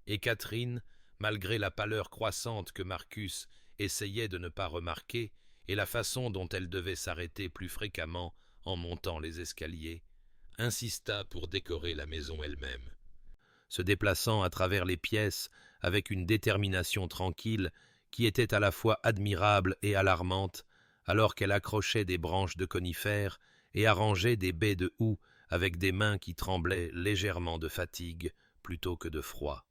et Catherine, malgré la pâleur croissante que Marcus essayait de ne pas remarquer et la façon dont elle devait s'arrêter plus fréquemment en montant les escaliers, insista pour décorer la maison elle-même. Se déplaçant à travers les pièces avec une détermination tranquille qui était à la fois admirable et alarmante, alors qu'elle accrochait des branches de conifères et arrangeait des baies de houx avec des mains qui tremblaient légèrement de fatigue plutôt que de froid.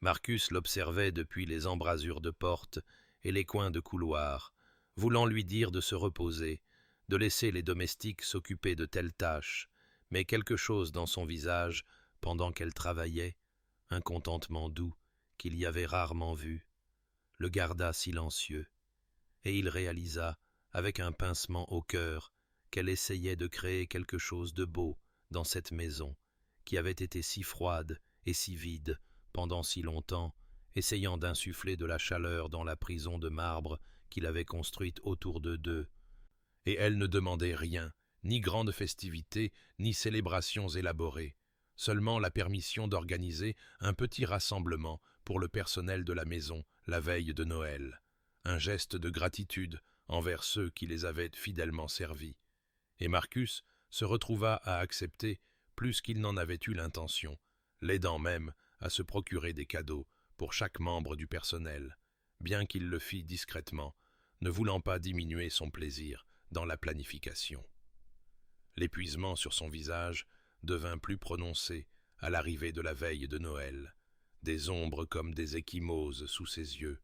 Marcus l'observait depuis les embrasures de porte et les coins de couloir, voulant lui dire de se reposer, de laisser les domestiques s'occuper de telles tâches, mais quelque chose dans son visage, pendant qu'elle travaillait, un contentement doux qu'il y avait rarement vu, le garda silencieux, et il réalisa, avec un pincement au cœur, qu'elle essayait de créer quelque chose de beau dans cette maison, qui avait été si froide et si vide pendant si longtemps, essayant d'insuffler de la chaleur dans la prison de marbre qu'il avait construite autour d'eux. Et elle ne demandait rien, ni grandes festivités, ni célébrations élaborées, seulement la permission d'organiser un petit rassemblement pour le personnel de la maison la veille de Noël, un geste de gratitude envers ceux qui les avaient fidèlement servis. Et Marcus se retrouva à accepter plus qu'il n'en avait eu l'intention, l'aidant même à se procurer des cadeaux pour chaque membre du personnel, bien qu'il le fît discrètement, ne voulant pas diminuer son plaisir dans la planification. L'épuisement sur son visage devint plus prononcé à l'arrivée de la veille de Noël, des ombres comme des ecchymoses sous ses yeux,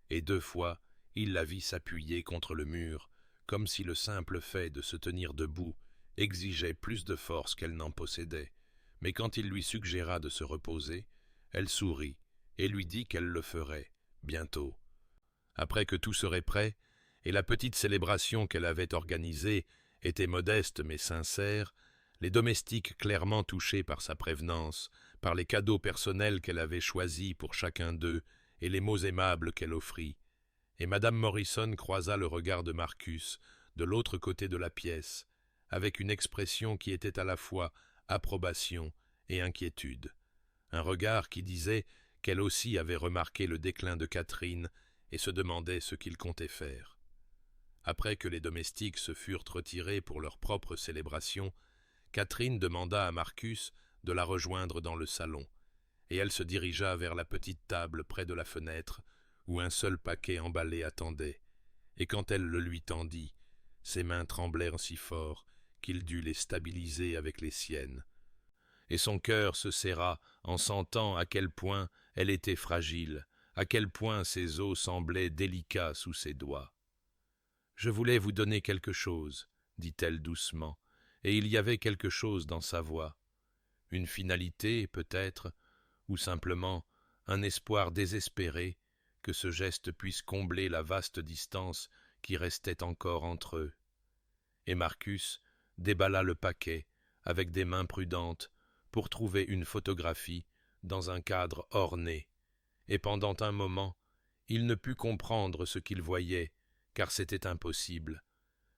et 2 fois il la vit s'appuyer contre le mur, comme si le simple fait de se tenir debout exigeait plus de force qu'elle n'en possédait, mais quand il lui suggéra de se reposer, elle sourit et lui dit qu'elle le ferait, bientôt. Après que tout serait prêt, et la petite célébration qu'elle avait organisée était modeste mais sincère, les domestiques clairement touchés par sa prévenance, par les cadeaux personnels qu'elle avait choisis pour chacun d'eux et les mots aimables qu'elle offrit, et madame Morrison croisa le regard de Marcus de l'autre côté de la pièce, avec une expression qui était à la fois approbation et inquiétude, un regard qui disait qu'elle aussi avait remarqué le déclin de Catherine et se demandait ce qu'il comptait faire. Après que les domestiques se furent retirés pour leur propre célébration, Catherine demanda à Marcus de la rejoindre dans le salon, et elle se dirigea vers la petite table près de la fenêtre où un seul paquet emballé attendait, et quand elle le lui tendit, ses mains tremblèrent si fort qu'il dut les stabiliser avec les siennes, et son cœur se serra en sentant à quel point elle était fragile, à quel point ses os semblaient délicats sous ses doigts. « Je voulais vous donner quelque chose, dit-elle doucement, et il y avait quelque chose dans sa voix. Une finalité, peut-être, ou simplement un espoir désespéré que ce geste puisse combler la vaste distance qui restait encore entre eux. Et Marcus déballa le paquet avec des mains prudentes pour trouver une photographie dans un cadre orné, et pendant un moment, il ne put comprendre ce qu'il voyait, car c'était impossible.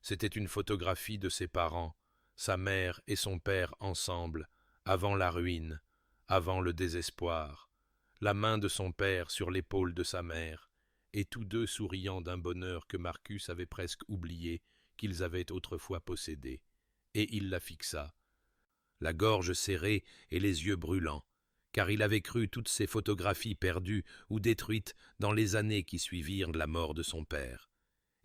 C'était une photographie de ses parents, sa mère et son père ensemble, avant la ruine, avant le désespoir, la main de son père sur l'épaule de sa mère, et tous deux souriant d'un bonheur que Marcus avait presque oublié qu'ils avaient autrefois possédé, et il la fixa, la gorge serrée et les yeux brûlants, car il avait cru toutes ces photographies perdues ou détruites dans les années qui suivirent la mort de son père.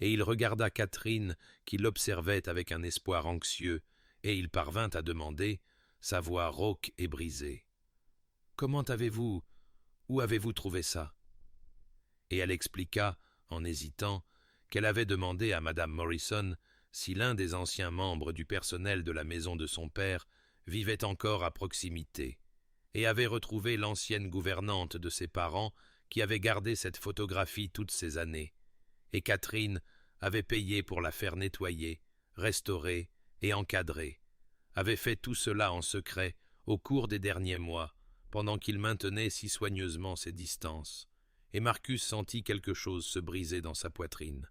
Et il regarda Catherine qui l'observait avec un espoir anxieux, et il parvint à demander, sa voix rauque et brisée. « Où avez-vous trouvé ça ?» Et elle expliqua, en hésitant, qu'elle avait demandé à madame Morrison si l'un des anciens membres du personnel de la maison de son père vivait encore à proximité, et avait retrouvé l'ancienne gouvernante de ses parents qui avait gardé cette photographie toutes ces années, et Catherine avait payé pour la faire nettoyer, restaurer et encadrer, avait fait tout cela en secret au cours des derniers mois, pendant qu'il maintenait si soigneusement ses distances, et Marcus sentit quelque chose se briser dans sa poitrine.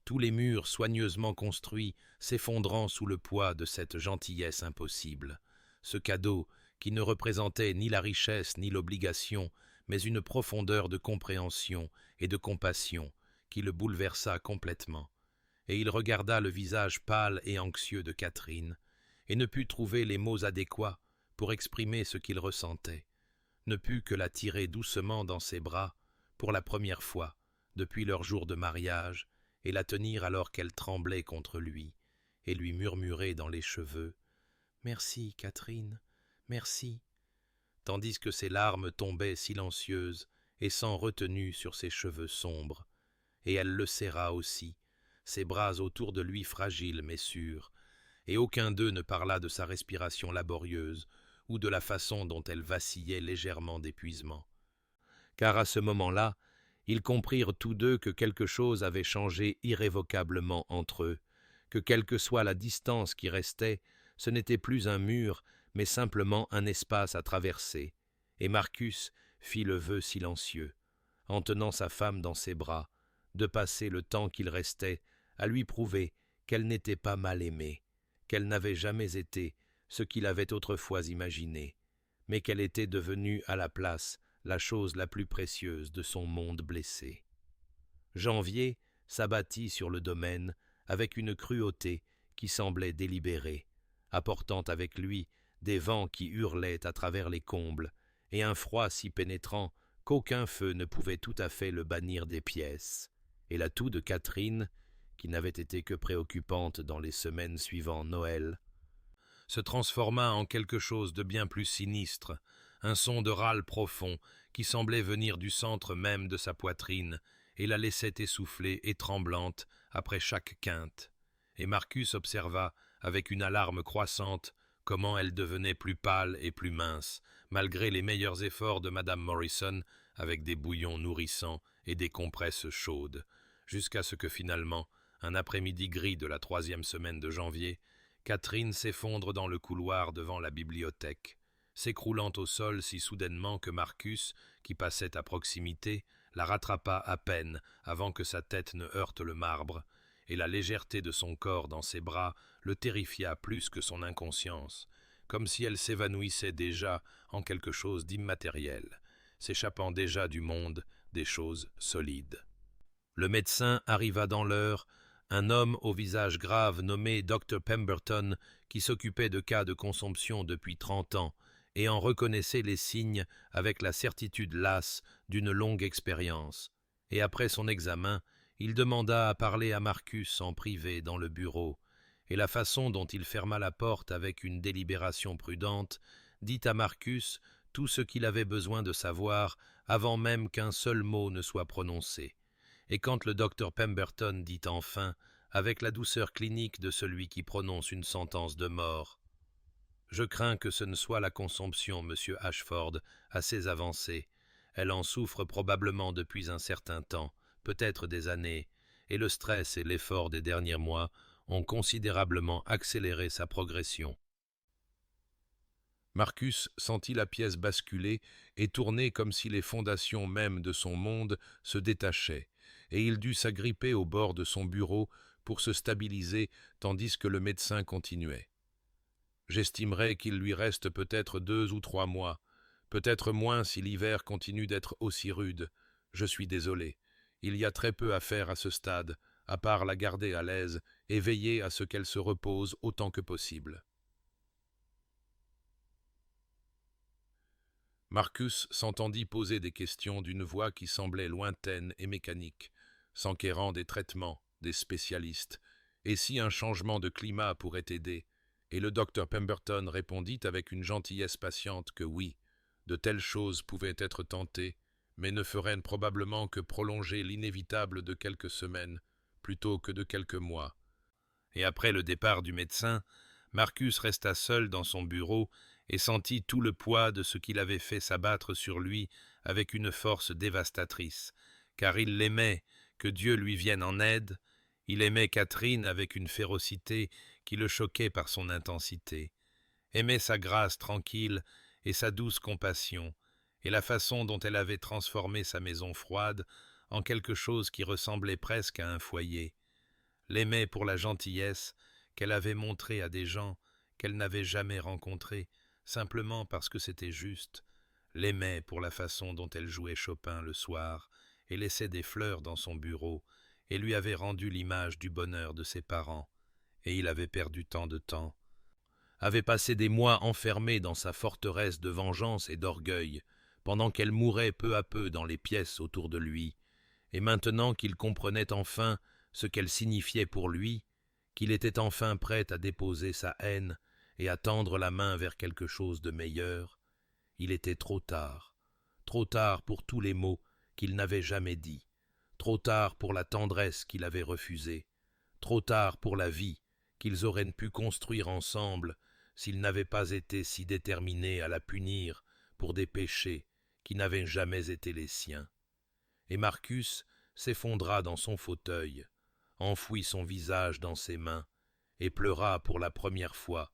Tous les murs soigneusement construits s'effondrant sous le poids de cette gentillesse impossible, ce cadeau qui ne représentait ni la richesse ni l'obligation, mais une profondeur de compréhension et de compassion qui le bouleversa complètement, et il regarda le visage pâle et anxieux de Catherine, et ne put trouver les mots adéquats pour exprimer ce qu'il ressentait, ne put que la tirer doucement dans ses bras, pour la première fois, depuis leur jour de mariage, et la tenir alors qu'elle tremblait contre lui, et lui murmurer dans les cheveux « Merci, Catherine, merci », tandis que ses larmes tombaient silencieuses et sans retenue sur ses cheveux sombres, et elle le serra aussi, ses bras autour de lui fragiles mais sûrs, et aucun d'eux ne parla de sa respiration laborieuse ou de la façon dont elle vacillait légèrement d'épuisement. Car à ce moment-là, ils comprirent tous deux que quelque chose avait changé irrévocablement entre eux, que quelle que soit la distance qui restait, ce n'était plus un mur, mais simplement un espace à traverser, et Marcus fit le vœu silencieux, en tenant sa femme dans ses bras, de passer le temps qu'il restait à lui prouver qu'elle n'était pas mal aimée, qu'elle n'avait jamais été ce qu'il avait autrefois imaginé, mais qu'elle était devenue à la place la chose la plus précieuse de son monde blessé. Janvier s'abattit sur le domaine avec une cruauté qui semblait délibérée, apportant avec lui des vents qui hurlaient à travers les combles et un froid si pénétrant qu'aucun feu ne pouvait tout à fait le bannir des pièces, et la toux de Catherine, qui n'avait été que préoccupante dans les semaines suivant Noël, se transforma en quelque chose de bien plus sinistre, un son de râle profond qui semblait venir du centre même de sa poitrine et la laissait essoufflée et tremblante après chaque quinte. Et Marcus observa, avec une alarme croissante, comment elle devenait plus pâle et plus mince, malgré les meilleurs efforts de Madame Morrison, avec des bouillons nourrissants et des compresses chaudes, jusqu'à ce que finalement, un après-midi gris de la 3e semaine de janvier, Catherine s'effondre dans le couloir devant la bibliothèque, s'écroulant au sol si soudainement que Marcus, qui passait à proximité, la rattrapa à peine avant que sa tête ne heurte le marbre, et la légèreté de son corps dans ses bras le terrifia plus que son inconscience, comme si elle s'évanouissait déjà en quelque chose d'immatériel, s'échappant déjà du monde des choses solides. Le médecin arriva dans l'heure, un homme au visage grave nommé Dr Pemberton, qui s'occupait de cas de consomption depuis 30 ans, et en reconnaissait les signes avec la certitude lasse d'une longue expérience. Et après son examen, il demanda à parler à Marcus en privé dans le bureau, et la façon dont il ferma la porte avec une délibération prudente dit à Marcus tout ce qu'il avait besoin de savoir avant même qu'un seul mot ne soit prononcé. Et quand le docteur Pemberton dit enfin, avec la douceur clinique de celui qui prononce une sentence de mort, « Je crains que ce ne soit la consomption, monsieur Ashford, assez avancée. Elle en souffre probablement depuis un certain temps, peut-être des années, et le stress et l'effort des derniers mois ont considérablement accéléré sa progression. » Marcus sentit la pièce basculer et tourner comme si les fondations mêmes de son monde se détachaient, et il dut s'agripper au bord de son bureau pour se stabiliser tandis que le médecin continuait. « J'estimerais qu'il lui reste peut-être 2 ou 3 mois, peut-être moins si l'hiver continue d'être aussi rude. Je suis désolé. Il y a très peu à faire à ce stade, à part la garder à l'aise et veiller à ce qu'elle se repose autant que possible. » Marcus s'entendit poser des questions d'une voix qui semblait lointaine et mécanique, s'enquérant des traitements, des spécialistes, et si un changement de climat pourrait aider, et le docteur Pemberton répondit avec une gentillesse patiente que oui, de telles choses pouvaient être tentées, mais ne feraient probablement que prolonger l'inévitable de quelques semaines, plutôt que de quelques mois. Et après le départ du médecin, Marcus resta seul dans son bureau et sentit tout le poids de ce qu'il avait fait s'abattre sur lui avec une force dévastatrice, car il l'aimait, que Dieu lui vienne en aide, il aimait Catherine avec une férocité qui le choquait par son intensité, aimait sa grâce tranquille et sa douce compassion, et la façon dont elle avait transformé sa maison froide en quelque chose qui ressemblait presque à un foyer, l'aimait pour la gentillesse qu'elle avait montrée à des gens qu'elle n'avait jamais rencontrés, simplement parce que c'était juste, l'aimait pour la façon dont elle jouait Chopin le soir et laissait des fleurs dans son bureau et lui avait rendu l'image du bonheur de ses parents, et il avait perdu tant de temps, avait passé des mois enfermé dans sa forteresse de vengeance et d'orgueil, pendant qu'elle mourait peu à peu dans les pièces autour de lui, et maintenant qu'il comprenait enfin ce qu'elle signifiait pour lui, qu'il était enfin prêt à déposer sa haine et à tendre la main vers quelque chose de meilleur, il était trop tard pour tous les mots qu'il n'avait jamais dits, trop tard pour la tendresse qu'il avait refusée, trop tard pour la vie qu'ils auraient pu construire ensemble s'ils n'avaient pas été si déterminés à la punir pour des péchés qui n'avaient jamais été les siens. Et Marcus s'effondra dans son fauteuil, enfouit son visage dans ses mains et pleura pour la première fois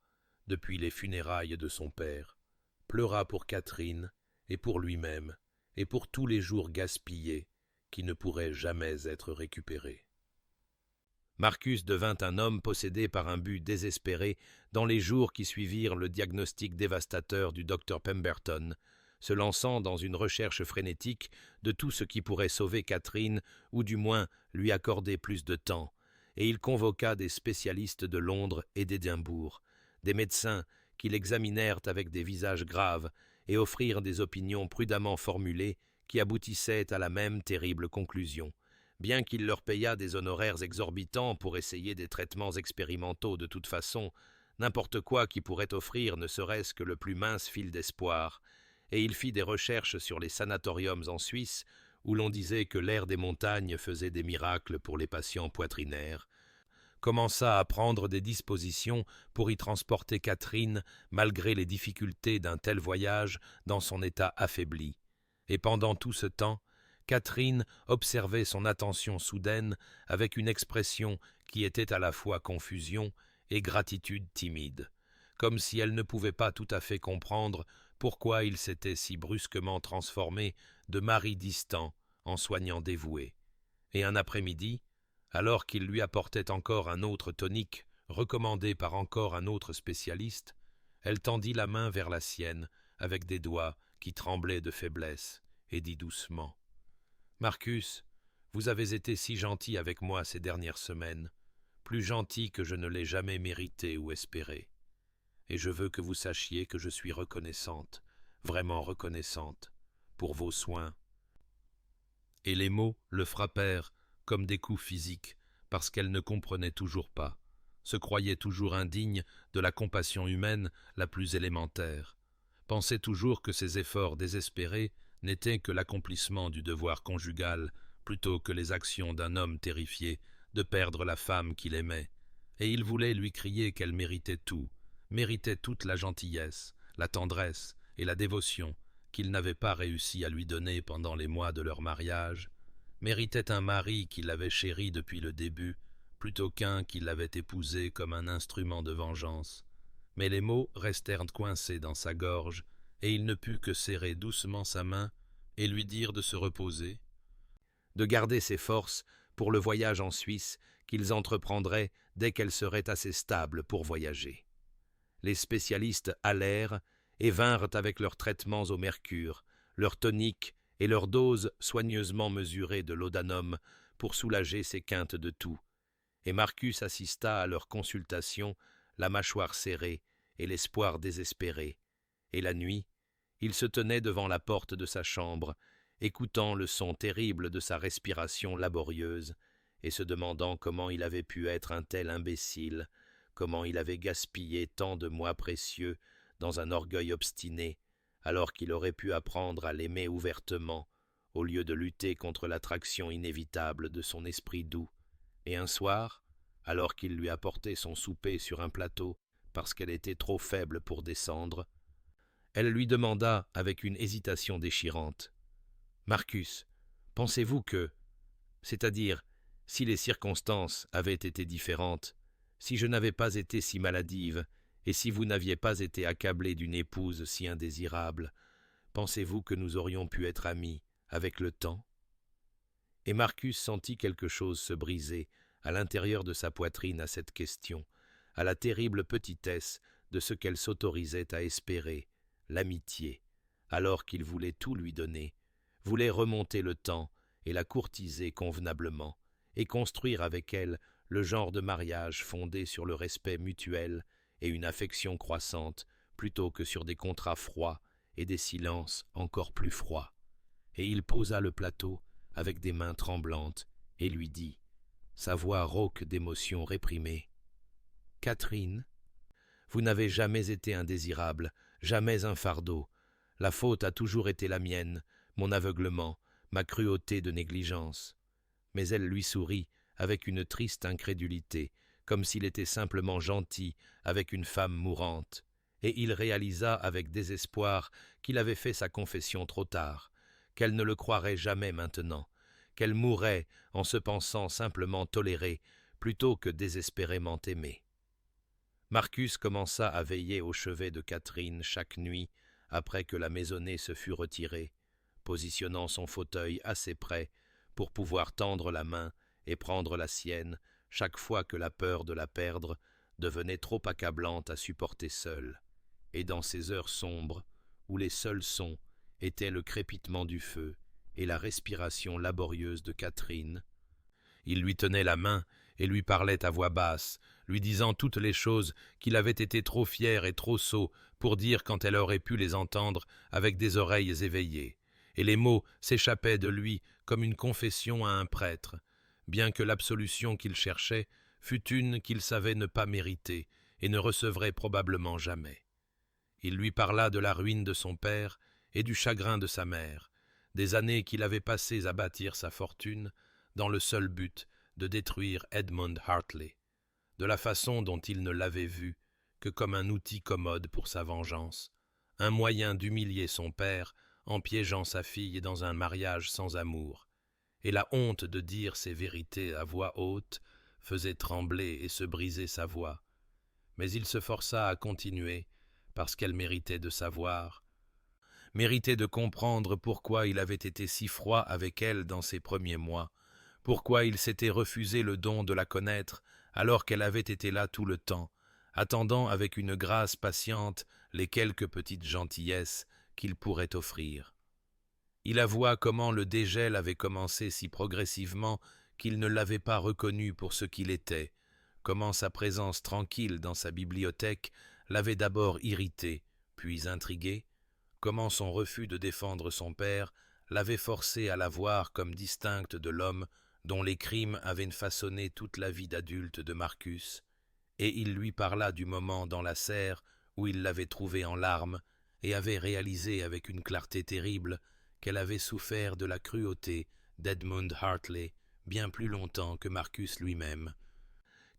depuis les funérailles de son père, pleura pour Catherine et pour lui-même et pour tous les jours gaspillés qui ne pourraient jamais être récupérés. Marcus devint un homme possédé par un but désespéré dans les jours qui suivirent le diagnostic dévastateur du docteur Pemberton, se lançant dans une recherche frénétique de tout ce qui pourrait sauver Catherine ou du moins lui accorder plus de temps, et il convoqua des spécialistes de Londres et d'Édimbourg, des médecins qui l'examinèrent avec des visages graves et offrirent des opinions prudemment formulées qui aboutissaient à la même terrible conclusion. Bien qu'il leur payât des honoraires exorbitants pour essayer des traitements expérimentaux de toute façon, n'importe quoi qui pourrait offrir ne serait-ce que le plus mince fil d'espoir, et il fit des recherches sur les sanatoriums en Suisse, où l'on disait que l'air des montagnes faisait des miracles pour les patients poitrinaires, commença à prendre des dispositions pour y transporter Catherine, malgré les difficultés d'un tel voyage dans son état affaibli. Et pendant tout ce temps, Catherine observait son attention soudaine avec une expression qui était à la fois confusion et gratitude timide, comme si elle ne pouvait pas tout à fait comprendre pourquoi il s'était si brusquement transformé de mari distant en soignant dévoué. Et un après-midi, alors qu'il lui apportait encore un autre tonique, recommandé par encore un autre spécialiste, elle tendit la main vers la sienne avec des doigts qui tremblaient de faiblesse et dit doucement « Marcus, vous avez été si gentil avec moi ces dernières semaines, plus gentil que je ne l'ai jamais mérité ou espéré. Et je veux que vous sachiez que je suis reconnaissante, vraiment reconnaissante, pour vos soins. » Et les mots le frappèrent comme des coups physiques, parce qu'elle ne comprenait toujours pas, se croyait toujours indigne de la compassion humaine la plus élémentaire, pensait toujours que ses efforts désespérés n'étaient que l'accomplissement du devoir conjugal, plutôt que les actions d'un homme terrifié de perdre la femme qu'il aimait, et il voulait lui crier qu'elle méritait tout, méritait toute la gentillesse, la tendresse et la dévotion qu'il n'avait pas réussi à lui donner pendant les mois de leur mariage, méritait un mari qui l'avait chérie depuis le début, plutôt qu'un qui l'avait épousée comme un instrument de vengeance. Mais les mots restèrent coincés dans sa gorge, et il ne put que serrer doucement sa main et lui dire de se reposer, de garder ses forces pour le voyage en Suisse qu'ils entreprendraient dès qu'elle serait assez stable pour voyager. Les spécialistes allèrent et vinrent avec leurs traitements au mercure, leurs toniques et leurs doses soigneusement mesurées de laudanum pour soulager ses quintes de toux. Et Marcus assista à leur consultation, la mâchoire serrée et l'espoir désespéré. Et la nuit, il se tenait devant la porte de sa chambre, écoutant le son terrible de sa respiration laborieuse, et se demandant comment il avait pu être un tel imbécile, comment il avait gaspillé tant de mois précieux dans un orgueil obstiné, alors qu'il aurait pu apprendre à l'aimer ouvertement, au lieu de lutter contre l'attraction inévitable de son esprit doux. Et un soir, alors qu'il lui apportait son souper sur un plateau, parce qu'elle était trop faible pour descendre, elle lui demanda avec une hésitation déchirante « Marcus, pensez-vous que, c'est-à-dire, si les circonstances avaient été différentes, si je n'avais pas été si maladive, et si vous n'aviez pas été accablé d'une épouse si indésirable, pensez-vous que nous aurions pu être amis avec le temps ?» Et Marcus sentit quelque chose se briser à l'intérieur de sa poitrine à cette question, à la terrible petitesse de ce qu'elle s'autorisait à espérer, l'amitié, alors qu'il voulait tout lui donner, voulait remonter le temps et la courtiser convenablement, et construire avec elle le genre de mariage fondé sur le respect mutuel et une affection croissante, plutôt que sur des contrats froids et des silences encore plus froids. Et il posa le plateau avec des mains tremblantes et lui dit, sa voix rauque d'émotion réprimée, « Catherine, vous n'avez jamais été indésirable, jamais un fardeau. La faute a toujours été la mienne, mon aveuglement, ma cruauté de négligence. » Mais elle lui sourit avec une triste incrédulité, comme s'il était simplement gentil avec une femme mourante, et il réalisa avec désespoir qu'il avait fait sa confession trop tard, qu'elle ne le croirait jamais maintenant, qu'elle mourrait en se pensant simplement tolérée plutôt que désespérément aimée. Marcus commença à veiller au chevet de Catherine chaque nuit après que la maisonnée se fut retirée, positionnant son fauteuil assez près pour pouvoir tendre la main et prendre la sienne chaque fois que la peur de la perdre devenait trop accablante à supporter seule, et dans ces heures sombres où les seuls sons étaient le crépitement du feu et la respiration laborieuse de Catherine, il lui tenait la main et lui parlait à voix basse, lui disant toutes les choses qu'il avait été trop fier et trop sot pour dire quand elle aurait pu les entendre avec des oreilles éveillées, et les mots s'échappaient de lui comme une confession à un prêtre, bien que l'absolution qu'il cherchait fût une qu'il savait ne pas mériter et ne recevrait probablement jamais. Il lui parla de la ruine de son père et du chagrin de sa mère, des années qu'il avait passées à bâtir sa fortune, dans le seul but de détruire Edmund Hartley. de la façon dont il ne l'avait vu que comme un outil commode pour sa vengeance, un moyen d'humilier son père en piégeant sa fille dans un mariage sans amour, et la honte de dire ces vérités à voix haute faisait trembler et se briser sa voix. Mais il se força à continuer, parce qu'elle méritait de savoir, méritait de comprendre pourquoi il avait été si froid avec elle dans ses premiers mois, pourquoi il s'était refusé le don de la connaître alors qu'elle avait été là tout le temps, attendant avec une grâce patiente les quelques petites gentillesses qu'il pourrait offrir. Il avoua comment le dégel avait commencé si progressivement qu'il ne l'avait pas reconnu pour ce qu'il était, comment sa présence tranquille dans sa bibliothèque l'avait d'abord irrité, puis intrigué, comment son refus de défendre son père l'avait forcé à la voir comme distincte de l'homme dont les crimes avaient façonné toute la vie d'adulte de Marcus, et il lui parla du moment dans la serre où il l'avait trouvée en larmes et avait réalisé avec une clarté terrible qu'elle avait souffert de la cruauté d'Edmund Hartley bien plus longtemps que Marcus lui-même,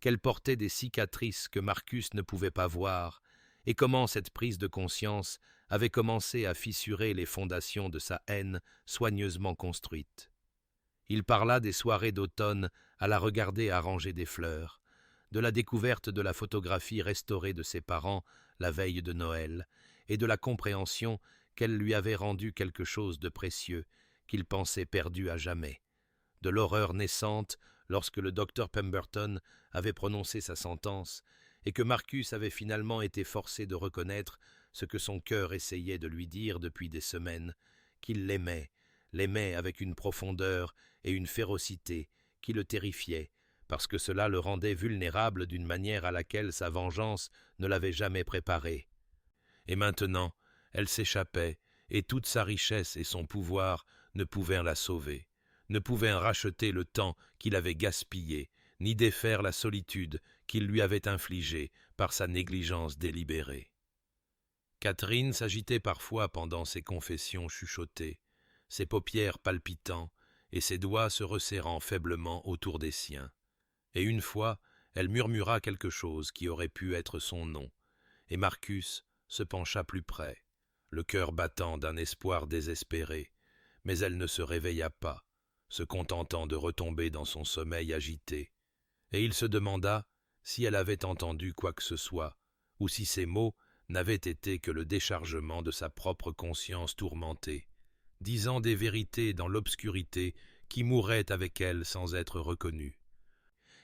qu'elle portait des cicatrices que Marcus ne pouvait pas voir, et comment cette prise de conscience avait commencé à fissurer les fondations de sa haine soigneusement construite. Il parla des soirées d'automne à la regarder arranger des fleurs, de la découverte de la photographie restaurée de ses parents la veille de Noël, et de la compréhension qu'elle lui avait rendu quelque chose de précieux qu'il pensait perdu à jamais, de l'horreur naissante lorsque le docteur Pemberton avait prononcé sa sentence et que Marcus avait finalement été forcé de reconnaître ce que son cœur essayait de lui dire depuis des semaines, qu'il l'aimait avec une profondeur et une férocité qui le terrifiaient, parce que cela le rendait vulnérable d'une manière à laquelle sa vengeance ne l'avait jamais préparé. Et maintenant, elle s'échappait, et toute sa richesse et son pouvoir ne pouvaient la sauver, ne pouvaient racheter le temps qu'il avait gaspillé, ni défaire la solitude qu'il lui avait infligée par sa négligence délibérée. Catherine s'agitait parfois pendant ses confessions chuchotées, ses paupières palpitant et ses doigts se resserrant faiblement autour des siens. Et une fois, elle murmura quelque chose qui aurait pu être son nom, et Marcus se pencha plus près, le cœur battant d'un espoir désespéré, mais elle ne se réveilla pas, se contentant de retomber dans son sommeil agité, et il se demanda si elle avait entendu quoi que ce soit, ou si ces mots n'avaient été que le déchargement de sa propre conscience tourmentée, disant des vérités dans l'obscurité qui mouraient avec elle sans être reconnue.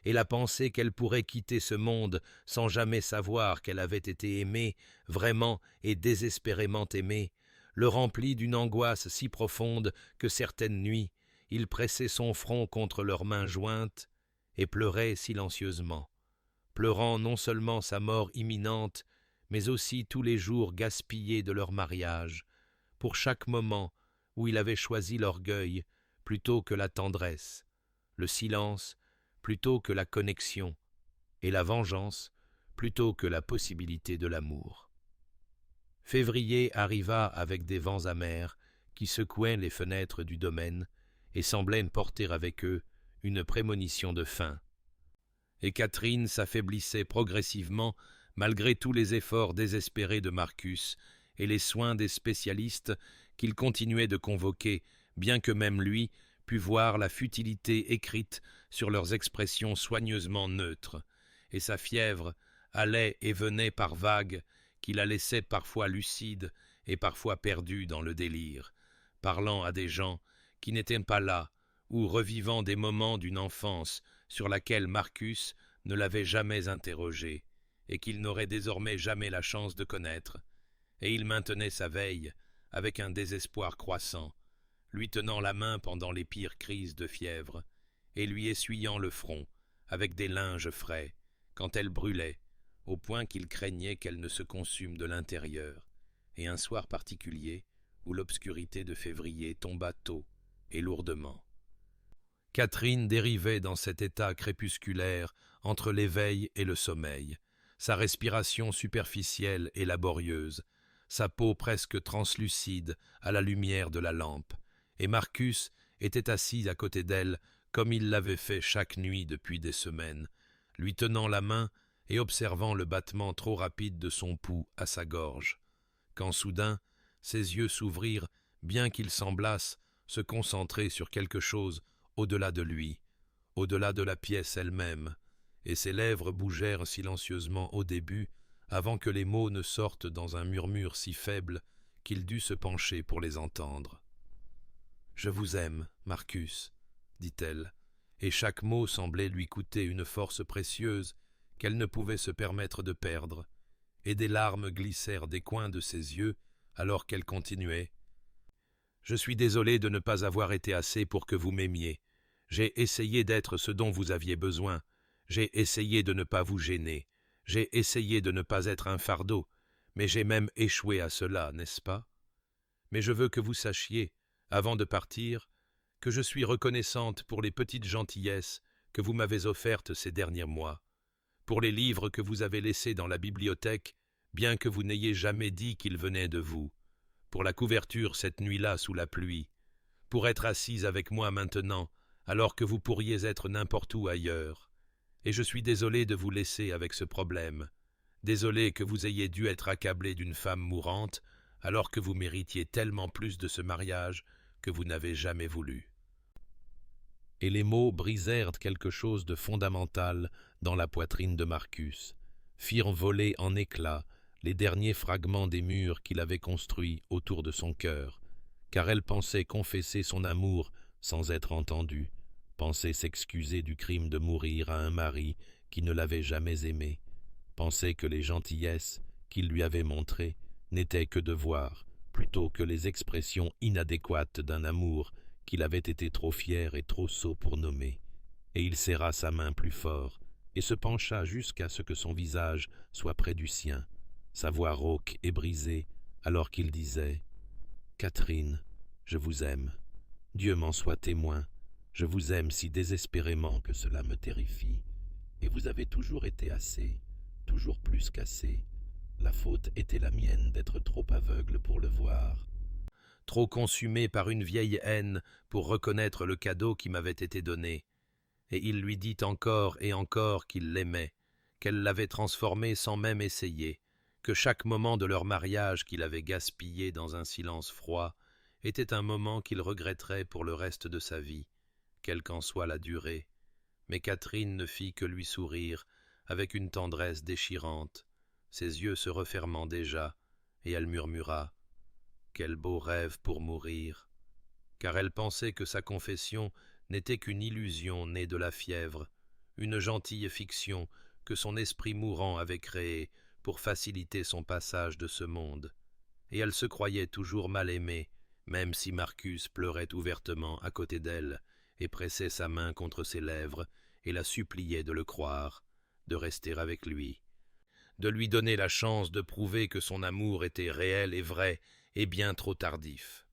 Et la pensée qu'elle pourrait quitter ce monde sans jamais savoir qu'elle avait été aimée, vraiment et désespérément aimée, le remplit d'une angoisse si profonde que certaines nuits, il pressait son front contre leurs mains jointes et pleurait silencieusement, pleurant non seulement sa mort imminente, mais aussi tous les jours gaspillés de leur mariage, pour chaque moment où il avait choisi l'orgueil plutôt que la tendresse, le silence plutôt que la connexion, et la vengeance plutôt que la possibilité de l'amour. Février arriva avec des vents amers qui secouaient les fenêtres du domaine et semblaient porter avec eux une prémonition de fin. Et Catherine s'affaiblissait progressivement malgré tous les efforts désespérés de Marcus et les soins des spécialistes qu'il continuait de convoquer, bien que même lui pût voir la futilité écrite sur leurs expressions soigneusement neutres, et sa fièvre allait et venait par vagues qui la laissaient parfois lucide et parfois perdue dans le délire, parlant à des gens qui n'étaient pas là, ou revivant des moments d'une enfance sur laquelle Marcus ne l'avait jamais interrogé, et qu'il n'aurait désormais jamais la chance de connaître, et il maintenait sa veille avec un désespoir croissant, lui tenant la main pendant les pires crises de fièvre, et lui essuyant le front avec des linges frais, quand elle brûlait, au point qu'il craignait qu'elle ne se consume de l'intérieur, et un soir particulier où l'obscurité de février tomba tôt et lourdement. Catherine dérivait dans cet état crépusculaire entre l'éveil et le sommeil, sa respiration superficielle et laborieuse, sa peau presque translucide à la lumière de la lampe, et Marcus était assis à côté d'elle comme il l'avait fait chaque nuit depuis des semaines, lui tenant la main et observant le battement trop rapide de son pouls à sa gorge, quand soudain ses yeux s'ouvrirent, bien qu'ils semblassent se concentrer sur quelque chose au-delà de lui, au-delà de la pièce elle-même, et ses lèvres bougèrent silencieusement au début, avant que les mots ne sortent dans un murmure si faible qu'il dut se pencher pour les entendre. « Je vous aime, Marcus, » dit-elle, et chaque mot semblait lui coûter une force précieuse qu'elle ne pouvait se permettre de perdre, et des larmes glissèrent des coins de ses yeux alors qu'elle continuait. « Je suis désolé de ne pas avoir été assez pour que vous m'aimiez. J'ai essayé d'être ce dont vous aviez besoin. J'ai essayé de ne pas vous gêner. J'ai essayé de ne pas être un fardeau, mais j'ai même échoué à cela, n'est-ce pas? Mais je veux que vous sachiez, avant de partir, que je suis reconnaissante pour les petites gentillesses que vous m'avez offertes ces derniers mois, pour les livres que vous avez laissés dans la bibliothèque, bien que vous n'ayez jamais dit qu'ils venaient de vous, pour la couverture cette nuit-là sous la pluie, pour être assise avec moi maintenant, alors que vous pourriez être n'importe où ailleurs. Et je suis désolé de vous laisser avec ce problème, désolé que vous ayez dû être accablé d'une femme mourante, alors que vous méritiez tellement plus de ce mariage que vous n'avez jamais voulu. » Et les mots brisèrent quelque chose de fondamental dans la poitrine de Marcus, firent voler en éclats les derniers fragments des murs qu'il avait construits autour de son cœur, car elle pensait confesser son amour sans être entendue, pensait s'excuser du crime de mourir à un mari qui ne l'avait jamais aimée, pensait que les gentillesses qu'il lui avait montrées n'étaient que devoirs, plutôt que les expressions inadéquates d'un amour qu'il avait été trop fier et trop sot pour nommer, et il serra sa main plus fort et se pencha jusqu'à ce que son visage soit près du sien, sa voix rauque et brisée, alors qu'il disait « Catherine, je vous aime. Dieu m'en soit témoin. Je vous aime si désespérément que cela me terrifie. Et vous avez toujours été assez, toujours plus qu'assez. La faute était la mienne d'être trop aveugle pour le voir. Trop consumé par une vieille haine pour reconnaître le cadeau qui m'avait été donné. » Et il lui dit encore et encore qu'il l'aimait, qu'elle l'avait transformé sans même essayer, que chaque moment de leur mariage qu'il avait gaspillé dans un silence froid était un moment qu'il regretterait pour le reste de sa vie, quelle qu'en soit la durée. Mais Catherine ne fit que lui sourire avec une tendresse déchirante, ses yeux se refermant déjà, et elle murmura « Quel beau rêve pour mourir !» car elle pensait que sa confession n'était qu'une illusion née de la fièvre, une gentille fiction que son esprit mourant avait créée pour faciliter son passage de ce monde, et elle se croyait toujours mal aimée, même si Marcus pleurait ouvertement à côté d'elle et pressait sa main contre ses lèvres et la suppliait de le croire, de rester avec lui, de lui donner la chance de prouver que son amour était réel et vrai et bien trop tardif.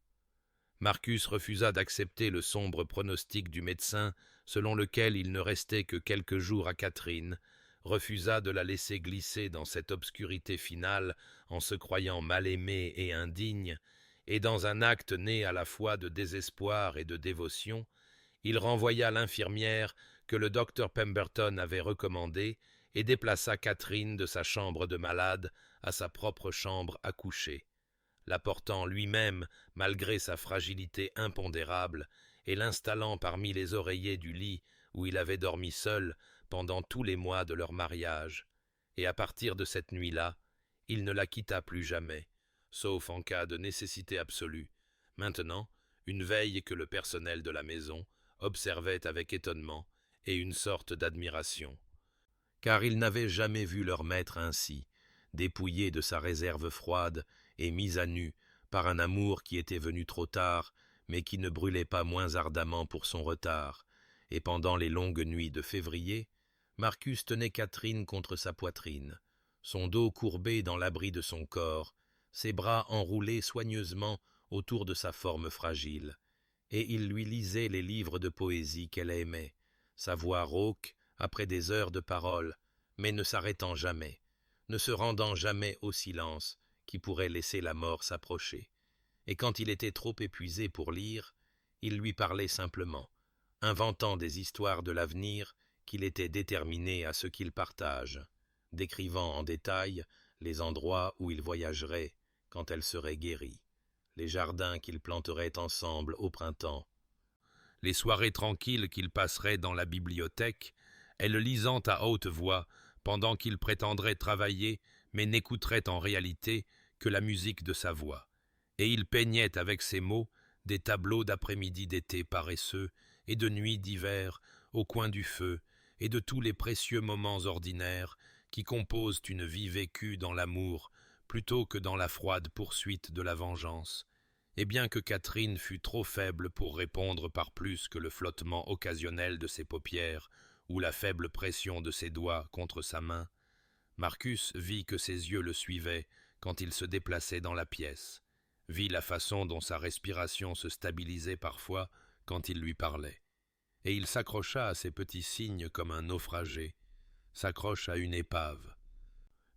Marcus refusa d'accepter le sombre pronostic du médecin selon lequel il ne restait que quelques jours à Catherine, refusa de la laisser glisser dans cette obscurité finale en se croyant mal aimé et indigne, et dans un acte né à la fois de désespoir et de dévotion, il renvoya l'infirmière que le docteur Pemberton avait recommandée et déplaça Catherine de sa chambre de malade à sa propre chambre à coucher, la portant lui-même malgré sa fragilité impondérable et l'installant parmi les oreillers du lit où il avait dormi seul pendant tous les mois de leur mariage, et à partir de cette nuit-là, il ne la quitta plus jamais, sauf en cas de nécessité absolue, maintenant une veille que le personnel de la maison observait avec étonnement et une sorte d'admiration, car ils n'avaient jamais vu leur maître ainsi, dépouillé de sa réserve froide et mis à nu par un amour qui était venu trop tard, mais qui ne brûlait pas moins ardemment pour son retard, et pendant les longues nuits de février, Marcus tenait Catherine contre sa poitrine, son dos courbé dans l'abri de son corps, ses bras enroulés soigneusement autour de sa forme fragile, et il lui lisait les livres de poésie qu'elle aimait, sa voix rauque après des heures de parole, mais ne s'arrêtant jamais, ne se rendant jamais au silence qui pourrait laisser la mort s'approcher. Et quand il était trop épuisé pour lire, il lui parlait simplement, inventant des histoires de l'avenir qu'il était déterminé à ce qu'ils partagent, décrivant en détail les endroits où ils voyageraient quand elle serait guérie, les jardins qu'ils planteraient ensemble au printemps, les soirées tranquilles qu'ils passeraient dans la bibliothèque, elle lisant à haute voix pendant qu'ils prétendraient travailler mais n'écouteraient en réalité que la musique de sa voix, et il peignait avec ses mots des tableaux d'après-midi d'été paresseux et de nuits d'hiver au coin du feu et de tous les précieux moments ordinaires qui composent une vie vécue dans l'amour plutôt que dans la froide poursuite de la vengeance. Et bien que Catherine fût trop faible pour répondre par plus que le flottement occasionnel de ses paupières ou la faible pression de ses doigts contre sa main, Marcus vit que ses yeux le suivaient quand il se déplaçait dans la pièce, vit la façon dont sa respiration se stabilisait parfois quand il lui parlait, et il s'accrocha à ces petits signes comme un naufragé s'accroche à une épave,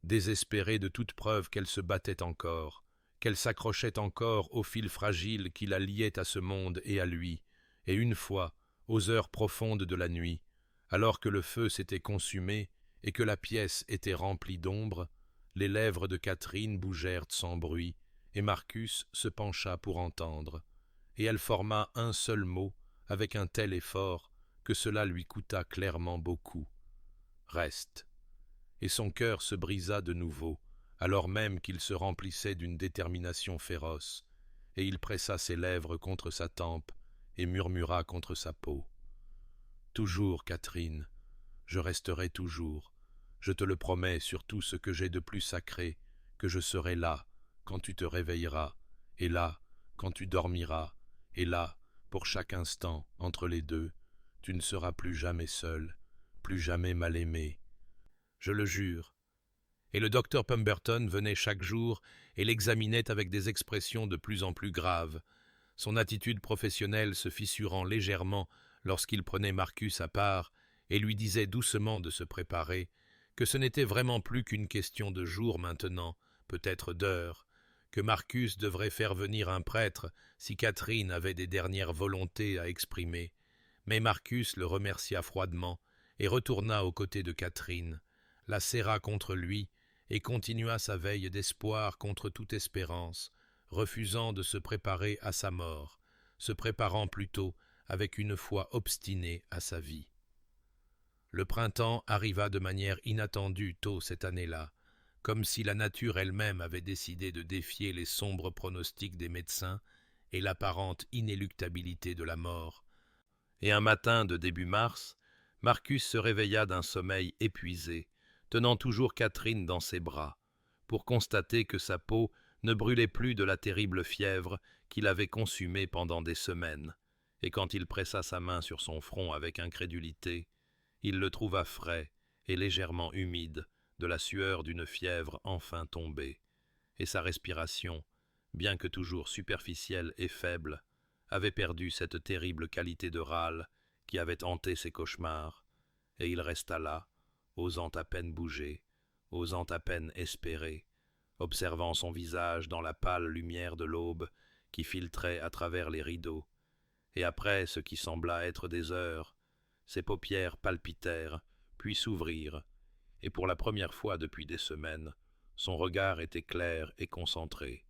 désespéré de toute preuve qu'elle se battait encore, qu'elle s'accrochait encore au fil fragile qui la liait à ce monde et à lui, et une fois, aux heures profondes de la nuit, alors que le feu s'était consumé et que la pièce était remplie d'ombre, les lèvres de Catherine bougèrent sans bruit, et Marcus se pencha pour entendre, et elle forma un seul mot avec un tel effort que cela lui coûta clairement beaucoup. Reste. Et son cœur se brisa de nouveau, alors même qu'il se remplissait d'une détermination féroce, et il pressa ses lèvres contre sa tempe et murmura contre sa peau. Toujours, Catherine, je resterai toujours, je te le promets sur tout ce que j'ai de plus sacré, que je serai là quand tu te réveilleras, et là quand tu dormiras, et là, pour chaque instant entre les deux, tu ne seras plus jamais seul, plus jamais mal aimé. Je le jure. Et le docteur Pemberton venait chaque jour et l'examinait avec des expressions de plus en plus graves, son attitude professionnelle se fissurant légèrement lorsqu'il prenait Marcus à part et lui disait doucement de se préparer, que ce n'était vraiment plus qu'une question de jours maintenant, peut-être d'heures, que Marcus devrait faire venir un prêtre si Catherine avait des dernières volontés à exprimer. Mais Marcus le remercia froidement et retourna aux côtés de Catherine, la serra contre lui et continua sa veille d'espoir contre toute espérance, refusant de se préparer à sa mort, se préparant plutôt avec une foi obstinée à sa vie. Le printemps arriva de manière inattendue tôt cette année-là, comme si la nature elle-même avait décidé de défier les sombres pronostics des médecins et l'apparente inéluctabilité de la mort. Et un matin de début mars, Marcus se réveilla d'un sommeil épuisé, tenant toujours Catherine dans ses bras, pour constater que sa peau ne brûlait plus de la terrible fièvre qui l'avait consumée pendant des semaines, et quand il pressa sa main sur son front avec incrédulité, il le trouva frais et légèrement humide de la sueur d'une fièvre enfin tombée, et sa respiration, bien que toujours superficielle et faible, avait perdu cette terrible qualité de râle qui avait hanté ses cauchemars, et il resta là, osant à peine bouger, osant à peine espérer, observant son visage dans la pâle lumière de l'aube qui filtrait à travers les rideaux, et après ce qui sembla être des heures, ses paupières palpitèrent, puis s'ouvrirent, et pour la première fois depuis des semaines, son regard était clair et concentré.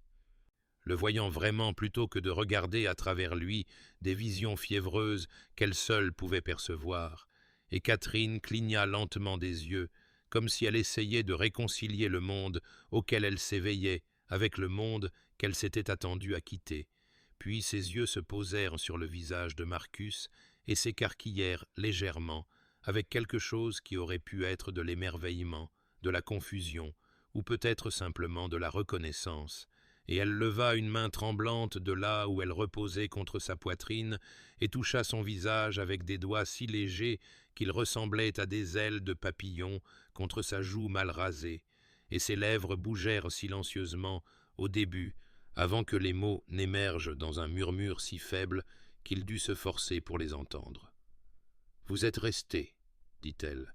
Le voyant vraiment plutôt que de regarder à travers lui des visions fiévreuses qu'elle seule pouvait percevoir, et Catherine cligna lentement des yeux, comme si elle essayait de réconcilier le monde auquel elle s'éveillait avec le monde qu'elle s'était attendue à quitter. Puis ses yeux se posèrent sur le visage de Marcus et s'écarquillèrent légèrement, avec quelque chose qui aurait pu être de l'émerveillement, de la confusion, ou peut-être simplement de la reconnaissance, et elle leva une main tremblante de là où elle reposait contre sa poitrine et toucha son visage avec des doigts si légers qu'ils ressemblaient à des ailes de papillon contre sa joue mal rasée, et ses lèvres bougèrent silencieusement au début, avant que les mots n'émergent dans un murmure si faible qu'il dut se forcer pour les entendre. « Vous êtes resté, dit-elle. »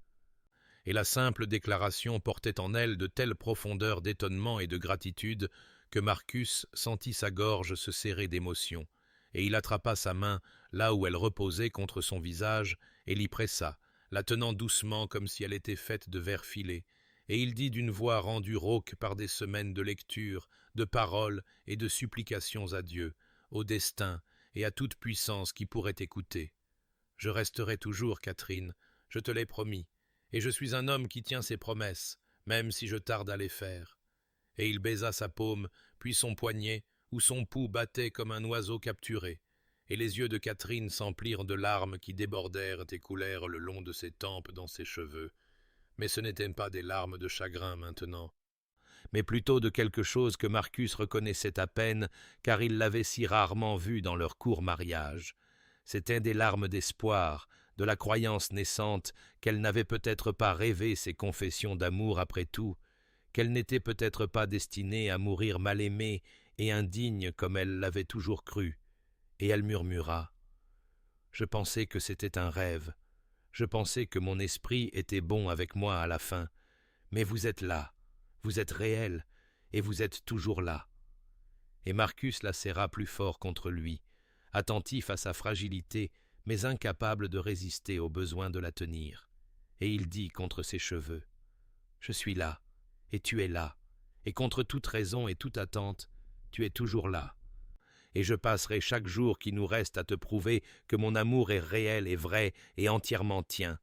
Et la simple déclaration portait en elle de telles profondeurs d'étonnement et de gratitude que Marcus sentit sa gorge se serrer d'émotion, et il attrapa sa main là où elle reposait contre son visage et l'y pressa, la tenant doucement comme si elle était faite de verre filé, et il dit d'une voix rendue rauque par des semaines de lecture, de paroles et de supplications à Dieu, au destin et à toute puissance qui pourrait écouter. « Je resterai toujours, Catherine, je te l'ai promis, et je suis un homme qui tient ses promesses, même si je tarde à les faire. » Et il baisa sa paume, puis son poignet, où son pouls battait comme un oiseau capturé, et les yeux de Catherine s'emplirent de larmes qui débordèrent et coulèrent le long de ses tempes dans ses cheveux. Mais ce n'étaient pas des larmes de chagrin maintenant, mais plutôt de quelque chose que Marcus reconnaissait à peine, car il l'avait si rarement vu dans leur court mariage. C'étaient des larmes d'espoir, de la croyance naissante qu'elle n'avait peut-être pas rêvé ces confessions d'amour après tout, qu'elle n'était peut-être pas destinée à mourir mal aimée et indigne comme elle l'avait toujours cru. Et elle murmura « Je pensais que c'était un rêve, je pensais que mon esprit était bon avec moi à la fin, mais vous êtes là, vous êtes réel, et vous êtes toujours là. » Et Marcus la serra plus fort contre lui, attentif à sa fragilité, mais incapable de résister au besoin de la tenir. Et il dit contre ses cheveux « Je suis là, et tu es là, et contre toute raison et toute attente, tu es toujours là. Et je passerai chaque jour qui nous reste à te prouver que mon amour est réel et vrai et entièrement tien. »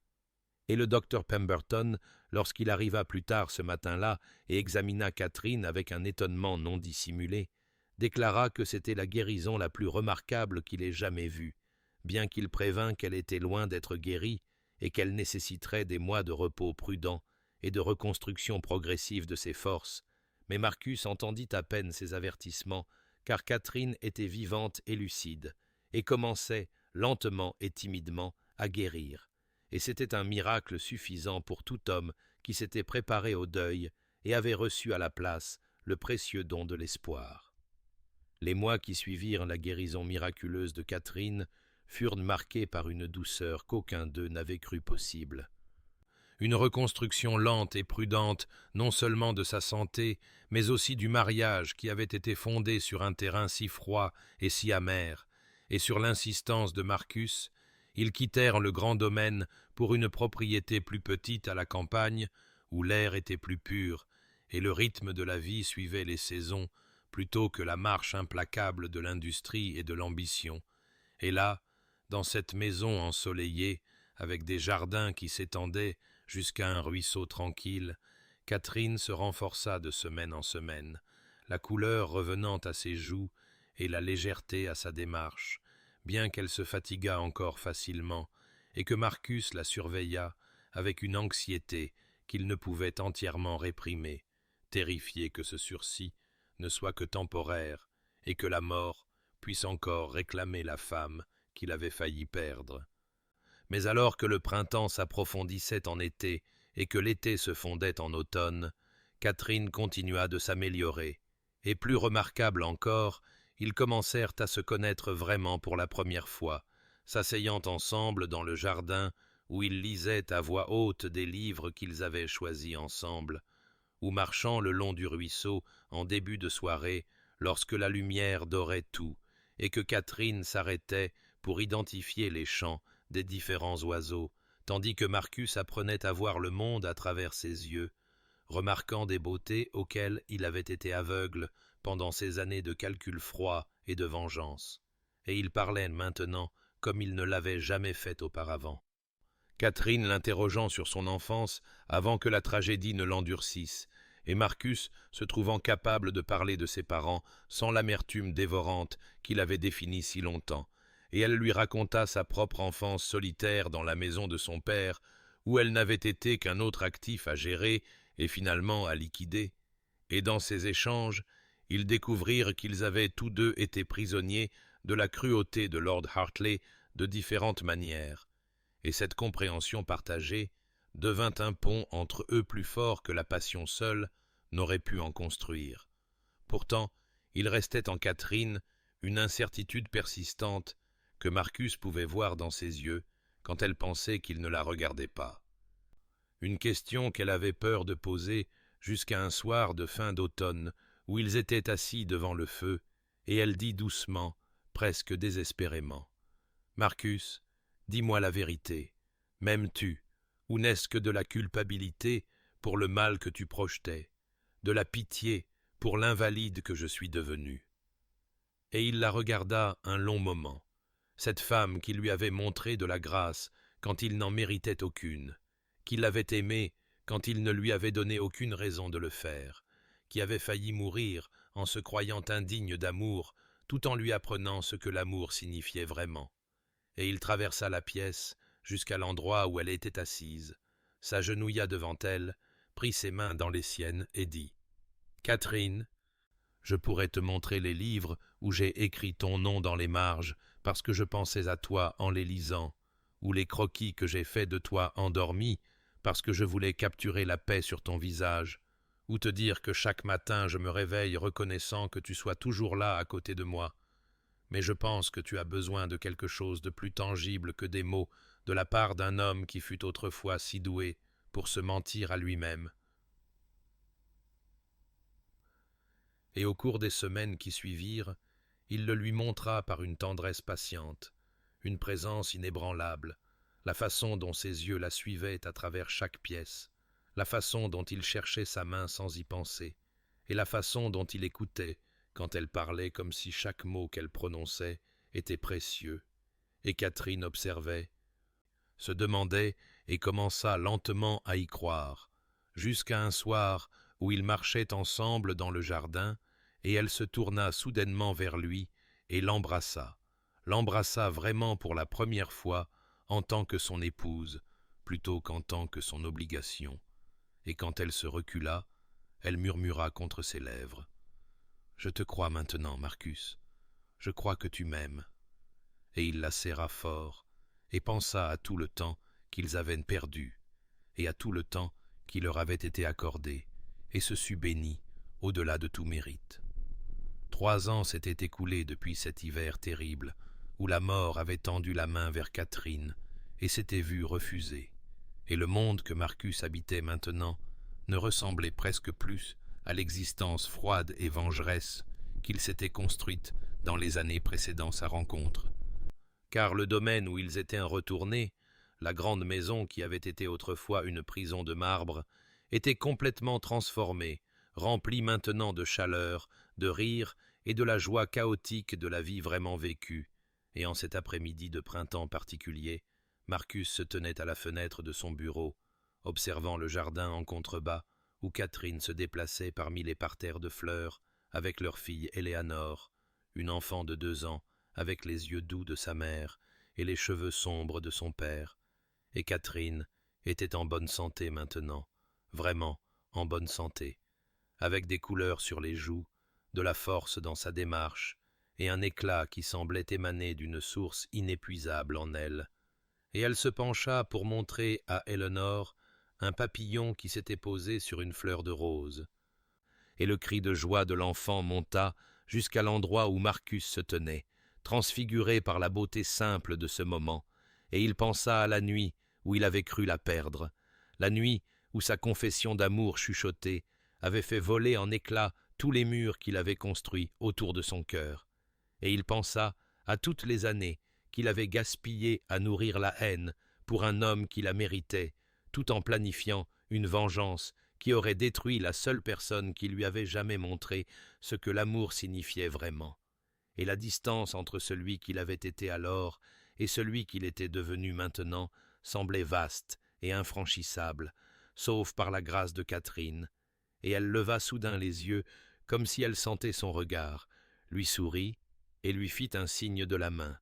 Et le docteur Pemberton, lorsqu'il arriva plus tard ce matin-là et examina Catherine avec un étonnement non dissimulé, déclara que c'était la guérison la plus remarquable qu'il ait jamais vue, bien qu'il prévint qu'elle était loin d'être guérie et qu'elle nécessiterait des mois de repos prudent et de reconstruction progressive de ses forces. Mais Marcus entendit à peine ces avertissements, car Catherine était vivante et lucide, et commençait, lentement et timidement, à guérir. Et c'était un miracle suffisant pour tout homme qui s'était préparé au deuil et avait reçu à la place le précieux don de l'espoir. Les mois qui suivirent la guérison miraculeuse de Catherine furent marqués par une douceur qu'aucun d'eux n'avait cru possible. Une reconstruction lente et prudente, non seulement de sa santé, mais aussi du mariage qui avait été fondé sur un terrain si froid et si amer, et sur l'insistance de Marcus, ils quittèrent le grand domaine pour une propriété plus petite à la campagne, où l'air était plus pur, et le rythme de la vie suivait les saisons, plutôt que la marche implacable de l'industrie et de l'ambition. Et là, dans cette maison ensoleillée, avec des jardins qui s'étendaient jusqu'à un ruisseau tranquille, Catherine se renforça de semaine en semaine, la couleur revenant à ses joues et la légèreté à sa démarche, bien qu'elle se fatiguât encore facilement, et que Marcus la surveilla avec une anxiété qu'il ne pouvait entièrement réprimer, terrifié que ce sursis ne soit que temporaire et que la mort puisse encore réclamer la femme qu'il avait failli perdre. Mais alors que le printemps s'approfondissait en été et que l'été se fondait en automne, Catherine continua de s'améliorer, et plus remarquable encore, ils commencèrent à se connaître vraiment pour la première fois, s'asseyant ensemble dans le jardin où ils lisaient à voix haute des livres qu'ils avaient choisis ensemble, ou marchant le long du ruisseau en début de soirée, lorsque la lumière dorait tout, et que Catherine s'arrêtait pour identifier les chants des différents oiseaux, tandis que Marcus apprenait à voir le monde à travers ses yeux, remarquant des beautés auxquelles il avait été aveugle pendant ces années de calcul froid et de vengeance. Et il parlait maintenant comme il ne l'avait jamais fait auparavant. Catherine l'interrogeant sur son enfance avant que la tragédie ne l'endurcisse, et Marcus se trouvant capable de parler de ses parents sans l'amertume dévorante qu'il avait définie si longtemps, et elle lui raconta sa propre enfance solitaire dans la maison de son père, où elle n'avait été qu'un autre actif à gérer et finalement à liquider. Et dans ces échanges, ils découvrirent qu'ils avaient tous deux été prisonniers de la cruauté de Lord Hartley de différentes manières, et cette compréhension partagée devint un pont entre eux plus fort que la passion seule n'aurait pu en construire. Pourtant, il restait en Catherine une incertitude persistante que Marcus pouvait voir dans ses yeux quand elle pensait qu'il ne la regardait pas. Une question qu'elle avait peur de poser jusqu'à un soir de fin d'automne où ils étaient assis devant le feu, et elle dit doucement, presque désespérément, « Marcus, dis-moi la vérité, m'aimes-tu Ou n'est-ce que de la culpabilité pour le mal que tu projetais, de la pitié pour l'invalide que je suis devenu? Et il la regarda un long moment, cette femme qui lui avait montré de la grâce quand il n'en méritait aucune, qui l'avait aimé quand il ne lui avait donné aucune raison de le faire, qui avait failli mourir en se croyant indigne d'amour, tout en lui apprenant ce que l'amour signifiait vraiment. Et il traversa la pièce jusqu'à l'endroit où elle était assise, s'agenouilla devant elle, prit ses mains dans les siennes et dit « Catherine, je pourrais te montrer les livres où j'ai écrit ton nom dans les marges parce que je pensais à toi en les lisant, ou les croquis que j'ai faits de toi endormi parce que je voulais capturer la paix sur ton visage, ou te dire que chaque matin je me réveille reconnaissant que tu sois toujours là à côté de moi. Mais je pense que tu as besoin de quelque chose de plus tangible que des mots de la part d'un homme qui fut autrefois si doué pour se mentir à lui-même. » Et au cours des semaines qui suivirent, il le lui montra par une tendresse patiente, une présence inébranlable, la façon dont ses yeux la suivaient à travers chaque pièce, la façon dont il cherchait sa main sans y penser, et la façon dont il écoutait quand elle parlait comme si chaque mot qu'elle prononçait était précieux. Et Catherine observait, se demandait et commença lentement à y croire, jusqu'à un soir où ils marchaient ensemble dans le jardin, et elle se tourna soudainement vers lui et l'embrassa vraiment pour la première fois en tant que son épouse, plutôt qu'en tant que son obligation. Et quand elle se recula, elle murmura contre ses lèvres « Je te crois maintenant, Marcus, je crois que tu m'aimes. » Et il la serra fort, et pensa à tout le temps qu'ils avaient perdu, et à tout le temps qui leur avait été accordé, et se sut béni au-delà de tout mérite. 3 ans s'étaient écoulés depuis cet hiver terrible, où la mort avait tendu la main vers Catherine, et s'était vue refuser, et le monde que Marcus habitait maintenant ne ressemblait presque plus à l'existence froide et vengeresse qu'il s'était construite dans les années précédant sa rencontre. Car le domaine où ils étaient retournés, la grande maison qui avait été autrefois une prison de marbre, était complètement transformée, remplie maintenant de chaleur, de rire et de la joie chaotique de la vie vraiment vécue. Et en cet après-midi de printemps particulier, Marcus se tenait à la fenêtre de son bureau, observant le jardin en contrebas, où Catherine se déplaçait parmi les parterres de fleurs, avec leur fille Éléanore, une enfant de 2 ans, avec les yeux doux de sa mère et les cheveux sombres de son père. Et Catherine était en bonne santé maintenant, vraiment en bonne santé, avec des couleurs sur les joues, de la force dans sa démarche, et un éclat qui semblait émaner d'une source inépuisable en elle. Et elle se pencha pour montrer à Éléanore un papillon qui s'était posé sur une fleur de rose. Et le cri de joie de l'enfant monta jusqu'à l'endroit où Marcus se tenait, transfiguré par la beauté simple de ce moment, et il pensa à la nuit où il avait cru la perdre, la nuit où sa confession d'amour chuchotée avait fait voler en éclats tous les murs qu'il avait construits autour de son cœur, et il pensa à toutes les années qu'il avait gaspillées à nourrir la haine pour un homme qui la méritait, tout en planifiant une vengeance qui aurait détruit la seule personne qui lui avait jamais montré ce que l'amour signifiait vraiment. Et la distance entre celui qu'il avait été alors et celui qu'il était devenu maintenant semblait vaste et infranchissable, sauf par la grâce de Catherine, et elle leva soudain les yeux comme si elle sentait son regard, lui sourit et lui fit un signe de la main.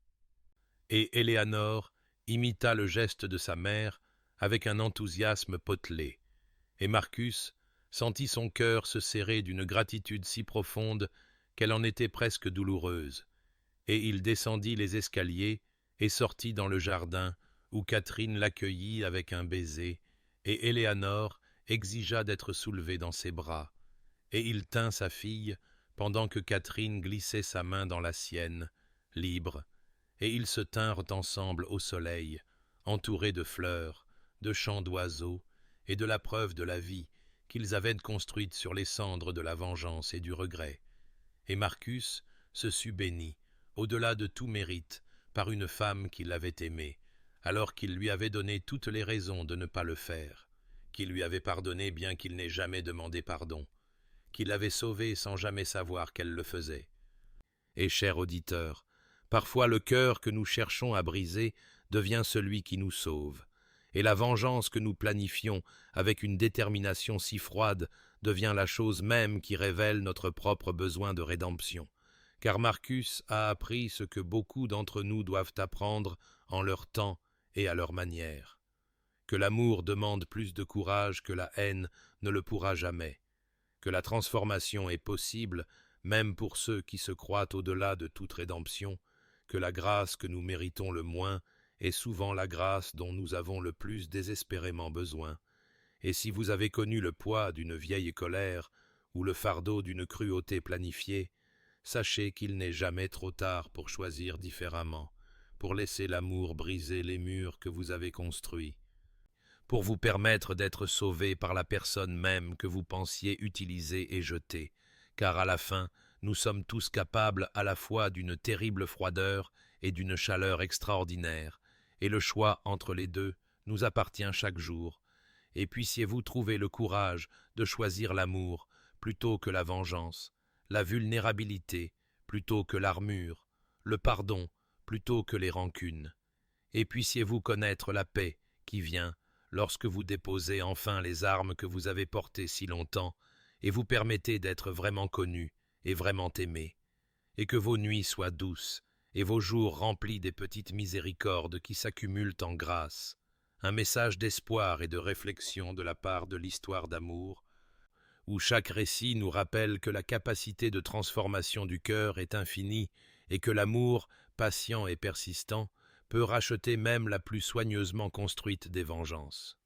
Et Éléanore imita le geste de sa mère avec un enthousiasme potelé, et Marcus sentit son cœur se serrer d'une gratitude si profonde qu'elle en était presque douloureuse, et il descendit les escaliers et sortit dans le jardin où Catherine l'accueillit avec un baiser, et Éléanore exigea d'être soulevée dans ses bras, et il tint sa fille pendant que Catherine glissait sa main dans la sienne, libre, et ils se tinrent ensemble au soleil, entourés de fleurs, de chants d'oiseaux et de la preuve de la vie qu'ils avaient construite sur les cendres de la vengeance et du regret. Et Marcus se sut béni, au-delà de tout mérite, par une femme qui l'avait aimé, alors qu'il lui avait donné toutes les raisons de ne pas le faire, qu'il lui avait pardonné bien qu'il n'ait jamais demandé pardon, qu'il l'avait sauvé sans jamais savoir qu'elle le faisait. Et cher auditeur, parfois le cœur que nous cherchons à briser devient celui qui nous sauve, et la vengeance que nous planifions avec une détermination si froide devient la chose même qui révèle notre propre besoin de rédemption. Car Marcus a appris ce que beaucoup d'entre nous doivent apprendre en leur temps et à leur manière, que l'amour demande plus de courage que la haine ne le pourra jamais, que la transformation est possible même pour ceux qui se croient au-delà de toute rédemption, que la grâce que nous méritons le moins est souvent la grâce dont nous avons le plus désespérément besoin. Et si vous avez connu le poids d'une vieille colère ou le fardeau d'une cruauté planifiée, sachez qu'il n'est jamais trop tard pour choisir différemment, pour laisser l'amour briser les murs que vous avez construits, pour vous permettre d'être sauvé par la personne même que vous pensiez utiliser et jeter, car à la fin, nous sommes tous capables à la fois d'une terrible froideur et d'une chaleur extraordinaire, et le choix entre les deux nous appartient chaque jour. Et puissiez-vous trouver le courage de choisir l'amour plutôt que la vengeance, la vulnérabilité plutôt que l'armure, le pardon plutôt que les rancunes. Et puissiez-vous connaître la paix qui vient lorsque vous déposez enfin les armes que vous avez portées si longtemps et vous permettez d'être vraiment connu et vraiment aimé, et que vos nuits soient douces et vos jours remplis des petites miséricordes qui s'accumulent en grâce. Un message d'espoir et de réflexion de la part de l'histoire d'amour, où chaque récit nous rappelle que la capacité de transformation du cœur est infinie et que l'amour, patient et persistant, peut racheter même la plus soigneusement construite des vengeances.